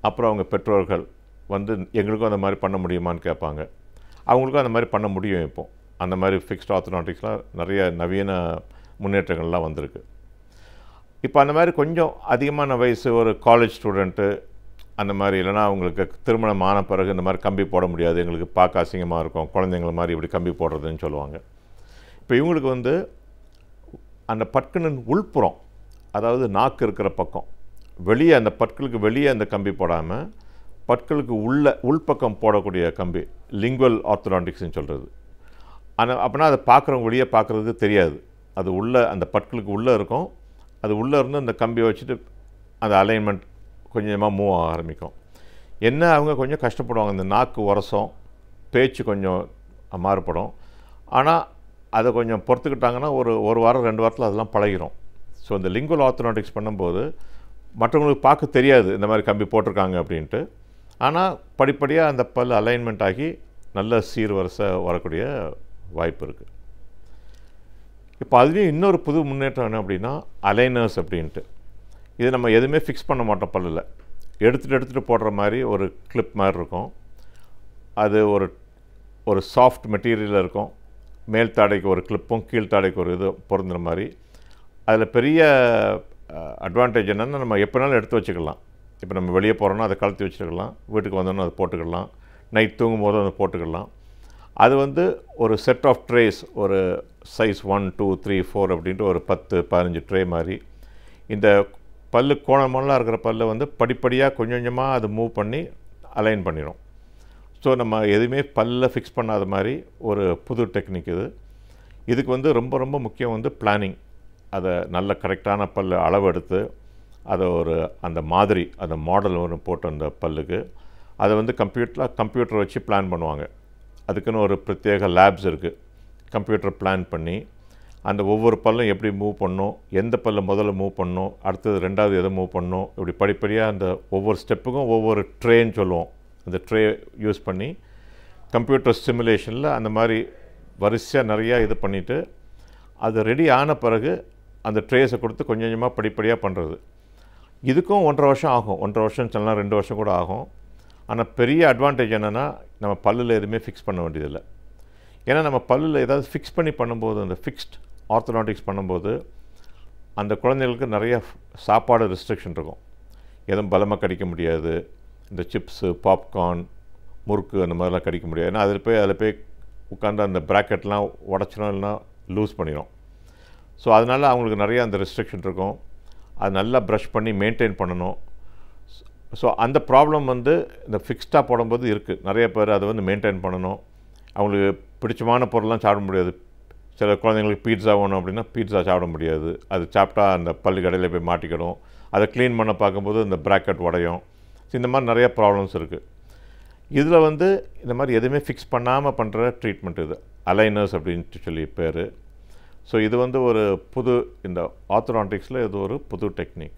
அப்புறம் அவங்க பெற்றோர்கள் வந்து எங்களுக்கும் அந்த மாதிரி பண்ண முடியுமான்னு கேட்பாங்க. அவங்களுக்கும் அந்த மாதிரி பண்ண முடியும். இப்போ அந்த மாதிரி ஃபிக்ஸ்ட் ஆர்த்தோடான்டிக்ஸ்லாம் நிறைய நவீன முன்னேற்றங்கள்லாம் வந்திருக்கு. இப்போ அந்த மாதிரி கொஞ்சம் அதிகமான வயசு ஒரு காலேஜ் ஸ்டூடெண்ட்டு அந்த மாதிரி, இல்லைனா அவங்களுக்கு திருமணம் ஆன பிறகு இந்த மாதிரி கம்பி போட முடியாது, எங்களுக்கு பார்க்க அசிங்கமாக இருக்கும், குழந்தைங்கள மாதிரி இப்படி கம்பி போடுறதுன்னு சொல்லுவாங்க. இப்போ இவங்களுக்கு வந்து அந்த பற்களின் உள்புறம், அதாவது நாக்கு இருக்கிற பக்கம் வெளியே, அந்த பற்களுக்கு வெளியே அந்த கம்பி போடாமல் பற்களுக்கு உள்பக்கம் போடக்கூடிய கம்பி லிங்குவல் ஆர்த்தோடான்டிக்ஸ்னு சொல்கிறது. ஆனால் அப்படின்னா அதை பார்க்குறவங்க வெளியே பார்க்குறதுக்கு தெரியாது. அது உள்ளே அந்த பற்களுக்கு உள்ளே இருக்கும். அது உள்ளே இருந்து அந்த கம்பியை வச்சுட்டு அந்த அலைன்மெண்ட் கொஞ்சமாக மூவ் ஆக ஆரம்பிக்கும். என்ன அவங்க கொஞ்சம் கஷ்டப்படுவாங்க, அந்த நாக்கு உரசம், பேச்சு கொஞ்சம் மாறுபடும். ஆனால் அதை கொஞ்சம் பொறுத்துக்கிட்டாங்கன்னா ஒரு வாரம் 2 வாரத்தில் அதெல்லாம் பழகிடும். ஸோ இந்த லிங்குவல் ஆர்த்தோடான்டிக்ஸ் பண்ணும்போது மற்றவங்களுக்கு பார்க்க தெரியாது இந்த மாதிரி கம்பி போட்டிருக்காங்க அப்படின்ட்டு. ஆனால் படிப்படியாக அந்த பல் அலைன்மெண்ட் ஆகி நல்ல சீர்வரிசை வரக்கூடிய வாய்ப்பு இருக்குது. இப்போ அதுலேயும் இன்னொரு புது முன்னேற்றம் என்ன அப்படின்னா அலைனர்ஸ் அப்படின்ட்டு. இது நம்ம எதுவுமே ஃபிக்ஸ் பண்ண மாட்டோம், பல்லில் எடுத்துகிட்டு போடுற மாதிரி ஒரு கிளிப் மாதிரி இருக்கும். அது ஒரு சாஃப்ட் மெட்டீரியலில் இருக்கும். மேல் தாடைக்கு ஒரு கிளிப்பும் கீழ் தாடைக்கு ஒரு இது பொருந்துற மாதிரி. அதில் பெரிய அட்வான்டேஜ் என்னென்னா நம்ம எப்போனாலும் எடுத்து வச்சுக்கலாம். இப்போ நம்ம வெளியே போகிறோன்னா அதை கழட்டி வச்சுக்கலாம், வீட்டுக்கு வந்தோன்னா அதை போட்டுக்கலாம், நைட் தூங்கும் போதும் அதை போட்டுக்கலாம். அது வந்து ஒரு செட் ஆஃப் ட்ரேஸ், ஒரு சைஸ் 1, 2, 3, 4 அப்படின்ட்டு ஒரு 10-15 ட்ரே மாதிரி. இந்த பல்லு கோணமெல்லாம் இருக்கிற பல்லை வந்து படிப்படியாக கொஞ்சம் கொஞ்சமாக அது மூவ் பண்ணி அலைன் பண்ணிடும். ஸோ நம்ம எதுவுமே பல்லில் ஃபிக்ஸ் பண்ணாத மாதிரி ஒரு புது டெக்னிக் இது. இதுக்கு வந்து ரொம்ப ரொம்ப முக்கியம் வந்து பிளானிங். அதை நல்ல கரெக்டான பல் அளவு எடுத்து அதை அந்த மாதிரி அந்த மாடல் ஒன்று போட்டு அந்த பல்லுக்கு அதை வந்து கம்ப்யூட்டர் வச்சு பிளான் பண்ணுவாங்க. அதுக்குன்னு ஒரு பிரத்யேக லேப்ஸ் இருக்குது. கம்ப்யூட்டர் பிளான் பண்ணி அந்த ஒவ்வொரு பல்லும் எப்படி மூவ் பண்ணணும், எந்த பல்லை முதல்ல மூவ் பண்ணணும், அடுத்தது 2வது எதை மூவ் பண்ணணும், இப்படி படிப்படியாக அந்த ஒவ்வொரு ஸ்டெப்புக்கும் ஒவ்வொரு ட்ரேன்னு சொல்லுவோம். அந்த ட்ரே யூஸ் பண்ணி கம்ப்யூட்டர் சிமுலேஷனில் அந்த மாதிரி வரிசையாக நிறையா இது பண்ணிவிட்டு அது ரெடி ஆன பிறகு அந்த ட்ரேஸை கொடுத்து கொஞ்சம் கொஞ்சமாக படிப்படியாக பண்ணுறது. இதுக்கும் 1.5 வருஷம் ஆகும். 1.5 வருஷம் சொல்லலாம், 2 வருஷம் கூட ஆகும். ஆனால் பெரிய அட்வான்டேஜ் என்னென்னா நம்ம பல்லில் எதுவுமே ஃபிக்ஸ் பண்ண வேண்டியதில்லை. ஏன்னா நம்ம பல்லில் ஏதாவது ஃபிக்ஸ் பண்ணி பண்ணும்போது, அந்த ஃபிக்ஸ்ட் ஆர்த்தோடான்டிக்ஸ் பண்ணும்போது அந்த குழந்தைகளுக்கு நிறைய சாப்பாடு ரெஸ்ட்ரிக்ஷன் இருக்கும். எதுவும் பலமாக கடிக்க முடியாது. இந்த சிப்ஸு, பாப்கார்ன், முறுக்கு அந்த மாதிரிலாம் கடிக்க முடியாது. ஏன்னா அதில் போய் உட்காந்து அந்த ப்ராக்கெட்லாம் உடச்சிடும், இல்லைனா லூஸ் பண்ணிடும். ஸோ அதனால் அவங்களுக்கு நிறையா அந்த ரெஸ்ட்ரிக்ஷன் இருக்கும். அது நல்லா ப்ரஷ் பண்ணி மெயின்டைன் பண்ணணும். ஸோ அந்த ப்ராப்ளம் வந்து இந்த ஃபிக்ஸ்டாக போடும்போது இருக்குது. நிறைய பேர் அதை வந்து மெயின்டைன் பண்ணணும். அவங்களுக்கு பிடிச்சமான பொருள்லாம் சாப்பிட முடியாது. சில குழந்தைங்களுக்கு பீட்ஸா வேணும் அப்படின்னா பீட்ஸா சாப்பிட முடியாது. அது சாப்பிட்டா அந்த பல்லு கடையில் போய் மாட்டிக்கிடும். அதை க்ளீன் பண்ண பார்க்கும்போது இந்த ப்ராக்கெட் உடையும். இந்த மாதிரி நிறைய ப்ராப்ளம்ஸ் இருக்குது. இதில் வந்து இந்த மாதிரி எதுவுமே ஃபிக்ஸ் பண்ணாமல் பண்ணுற ட்ரீட்மெண்ட் இது அலைனர்ஸ் அப்படின்ட்டு சொல்லி பேர். ஸோ இது வந்து ஒரு புது, இந்த ஆர்த்தோடான்டிக்ஸில் இது ஒரு புது டெக்னிக்.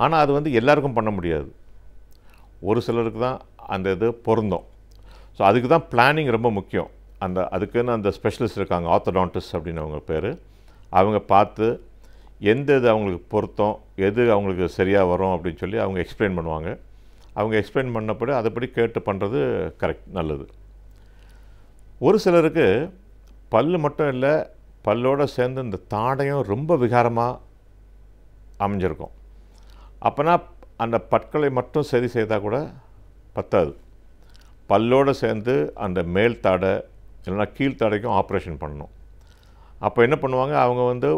ஆனால் அது வந்து எல்லாருக்கும் பண்ண முடியாது. ஒரு சிலருக்கு தான் அந்த இது பொருந்தும். ஸோ அதுக்கு தான் பிளானிங் ரொம்ப முக்கியம். அதுக்குன்னு அந்த ஸ்பெஷலிஸ்ட் இருக்காங்க, ஆர்த்தோடான்டிஸ்ட் அப்படின்னு அவங்க பேர். அவங்க பார்த்து எந்த இது அவங்களுக்கு பொருத்தம், எது அவங்களுக்கு சரியாக வரும் அப்படின்னு சொல்லி அவங்க எக்ஸ்பிளைன் பண்ணுவாங்க. அவங்க எக்ஸ்பிளைன் பண்ணப்படி அதைப்படி கேட்டு பண்ணுறது நல்லது. ஒரு சிலருக்கு பல் மட்டும் இல்லை, பல்லோடு சேர்ந்து இந்த தாடையும் ரொம்ப விகாரமாக அமைஞ்சிருக்கும். அப்போனா அந்த பற்களை மட்டும் சரி செய்தால் கூட பத்தாது. பல்லோடு சேர்ந்து அந்த மேல் தாடை இல்லைன்னா கீழ்த்தாடைக்கும் ஆப்ரேஷன் பண்ணணும். அப்போ என்ன பண்ணுவாங்க, அவங்க வந்து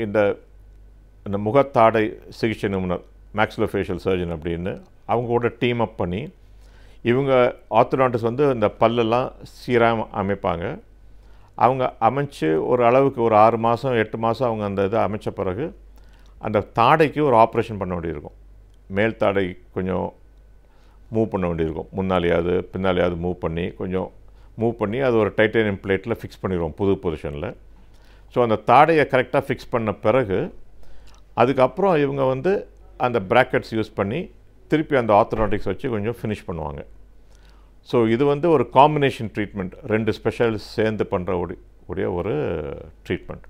இந்த முகத்தாடை சிகிச்சை நிபுணர் மேக்ஸிலோஃபேஷியல் சர்ஜன் அப்படின்னு அவங்க கூட டீம் அப் பண்ணி இவங்க ஆர்த்தோடான்டிஸ்ட் வந்து இந்த பல்லெல்லாம் சீராக அமைப்பாங்க. அவங்க அமைச்சு ஒரு அளவுக்கு ஒரு 6 மாதம் 8 மாதம் அவங்க அந்த இதை அமைச்ச பிறகு அந்த தாடைக்கு ஒரு ஆப்ரேஷன் பண்ண வேண்டியிருக்கும். மேல் தாடை கொஞ்சம் மூவ் பண்ண வேண்டியிருக்கும். முன்னாலேயாவது பின்னாலேயாவது மூவ் பண்ணி அது ஒரு டைட்டேனியம் பிளேட்டில் ஃபிக்ஸ் பண்ணிடுவோம் புது பொசிஷனில். ஸோ அந்த தாடையை கரெக்டாக ஃபிக்ஸ் பண்ண பிறகு அதுக்கப்புறம் இவங்க வந்து அந்த ப்ராக்கெட்ஸ் யூஸ் பண்ணி திருப்பி அந்த ஆர்த்தோடான்டிக்ஸ் வச்சு கொஞ்சம் ஃபினிஷ் பண்ணுவாங்க. ஸோ இது வந்து ஒரு காம்பினேஷன் ட்ரீட்மெண்ட், 2 ஸ்பெஷலிஸ்ட் சேர்ந்து பண்ணுற ஒரு ட்ரீட்மெண்ட்.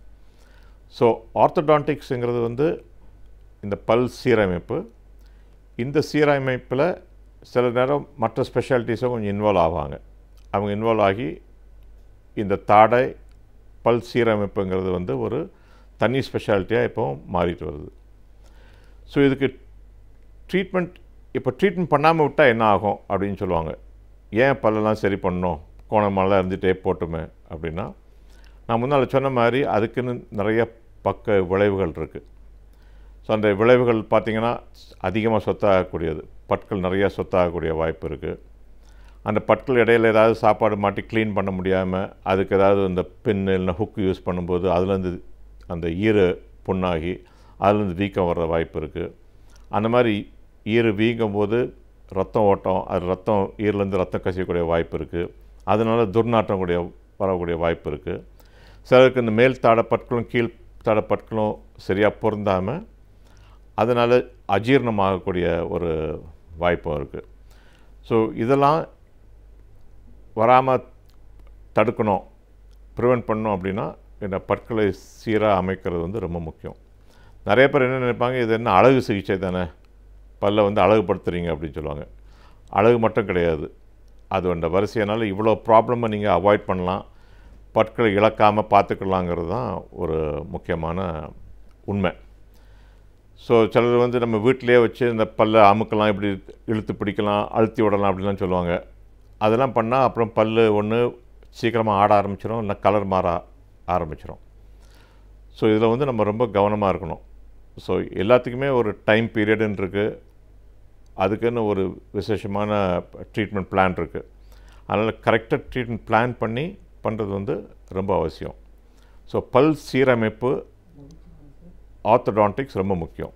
ஸோ ஆர்த்தோடான்டிக்ஸுங்கிறது வந்து இந்த பல் சீரமைப்பு. இந்த சீரமைப்பில் சில நேரம் மற்ற ஸ்பெஷாலிட்டிஸும் கொஞ்சம் இன்வால்வ் ஆவாங்க. அவங்க இன்வால்வ் ஆகி இந்த தாடை பல் சீரமைப்புங்கிறது வந்து ஒரு தனி ஸ்பெஷாலிட்டியாக இப்போ மாறிட்டு வருது. ஸோ இதுக்கு ட்ரீட்மெண்ட் பண்ணாமல் விட்டால் என்ன ஆகும் அப்படின்னு சொல்லுவாங்க. ஏன் பல்லெல்லாம் சரி பண்ணணும், கோணமெல்லாம் இருந்து டேப் போட்டுமே அப்படின்னா, நான் முன்னால் சொன்ன மாதிரி அதுக்குன்னு நிறைய பக்க விளைவுகள் இருக்குது. ஸோ அந்த விளைவுகள் பார்த்திங்கன்னா அதிகமாக சொத்தாகக்கூடியது. பற்கள் நிறையா சொத்தாகக்கூடிய வாய்ப்பு இருக்குது. அந்த பற்கள் இடையில் ஏதாவது சாப்பாடு மாட்டி க்ளீன் பண்ண முடியாமல் அதுக்கு ஏதாவது இந்த பின் இல்லைன்னா ஹுக்கு யூஸ் பண்ணும்போது அதுலேருந்து அந்த ஈறு புண்ணாகி அதுலேருந்து வீக்கம் வர்ற வாய்ப்பு இருக்குது. அந்த மாதிரி ஈறு வீங்கும் போது ரத்தம் ஓட்டம், அது ரத்தம் ஈரிலேருந்து ரத்தம் கசியக்கூடிய வாய்ப்பு இருக்குது. அதனால் துர்நாற்றம் வரக்கூடிய வாய்ப்பு இருக்குது. சிலருக்கு இந்த மேல் தாடைப்பற்களும் கீழ் தாடைப்பற்களும் சரியாக பொருந்தாமல் அதனால் அஜீரணமாகக்கூடிய ஒரு வாய்ப்பும் இருக்குது. ஸோ இதெல்லாம் வராமல் தடுக்கணும், ப்ரிவெண்ட் பண்ணணும் அப்படின்னா இந்த பற்களை சீராக அமைக்கிறது வந்து ரொம்ப முக்கியம். நிறைய பேர் என்ன நினைப்பாங்க, இது என்ன அழகு சிகிச்சை தானே, பல்லை வந்து அழகுபடுத்துறீங்க அப்படின்னு சொல்லுவாங்க. அழகு மட்டும் கிடையாது, அது அந்த வரிசையினால இவ்வளோ ப்ராப்ளமை நீங்கள் அவாய்ட் பண்ணலாம், பற்களை இழக்காமல் பார்த்துக்கலாங்கிறது தான் ஒரு முக்கியமான உண்மை. ஸோ சிலர் வந்து நம்ம வீட்டிலே வச்சு இந்த பல்லை அமுக்கலாம், இப்படி இழுத்து பிடிக்கலாம், அழுத்தி விடலாம் அப்படின்லாம் சொல்லுவாங்க. அதெல்லாம் பண்ணால் அப்புறம் பல் ஒன்று சீக்கிரமாக ஆட ஆரம்பிச்சிடும், இல்லை கலர் மாற ஆரம்பிச்சிடும். ஸோ இதில் வந்து நம்ம ரொம்ப கவனமாக இருக்கணும். ஸோ எல்லாத்துக்குமே ஒரு டைம் பீரியடுன்னு இருக்குது, அதுக்குன்னு ஒரு விசேஷமான ட்ரீட்மெண்ட் பிளான் இருக்குது. அதனால் கரெக்டாக ட்ரீட்மெண்ட் பிளான் பண்ணி பண்ணுறது வந்து ரொம்ப அவசியம். ஸோ பல் சீரமைப்பு ஆர்த்தோடான்டிக்ஸ் ரொம்ப முக்கியம்.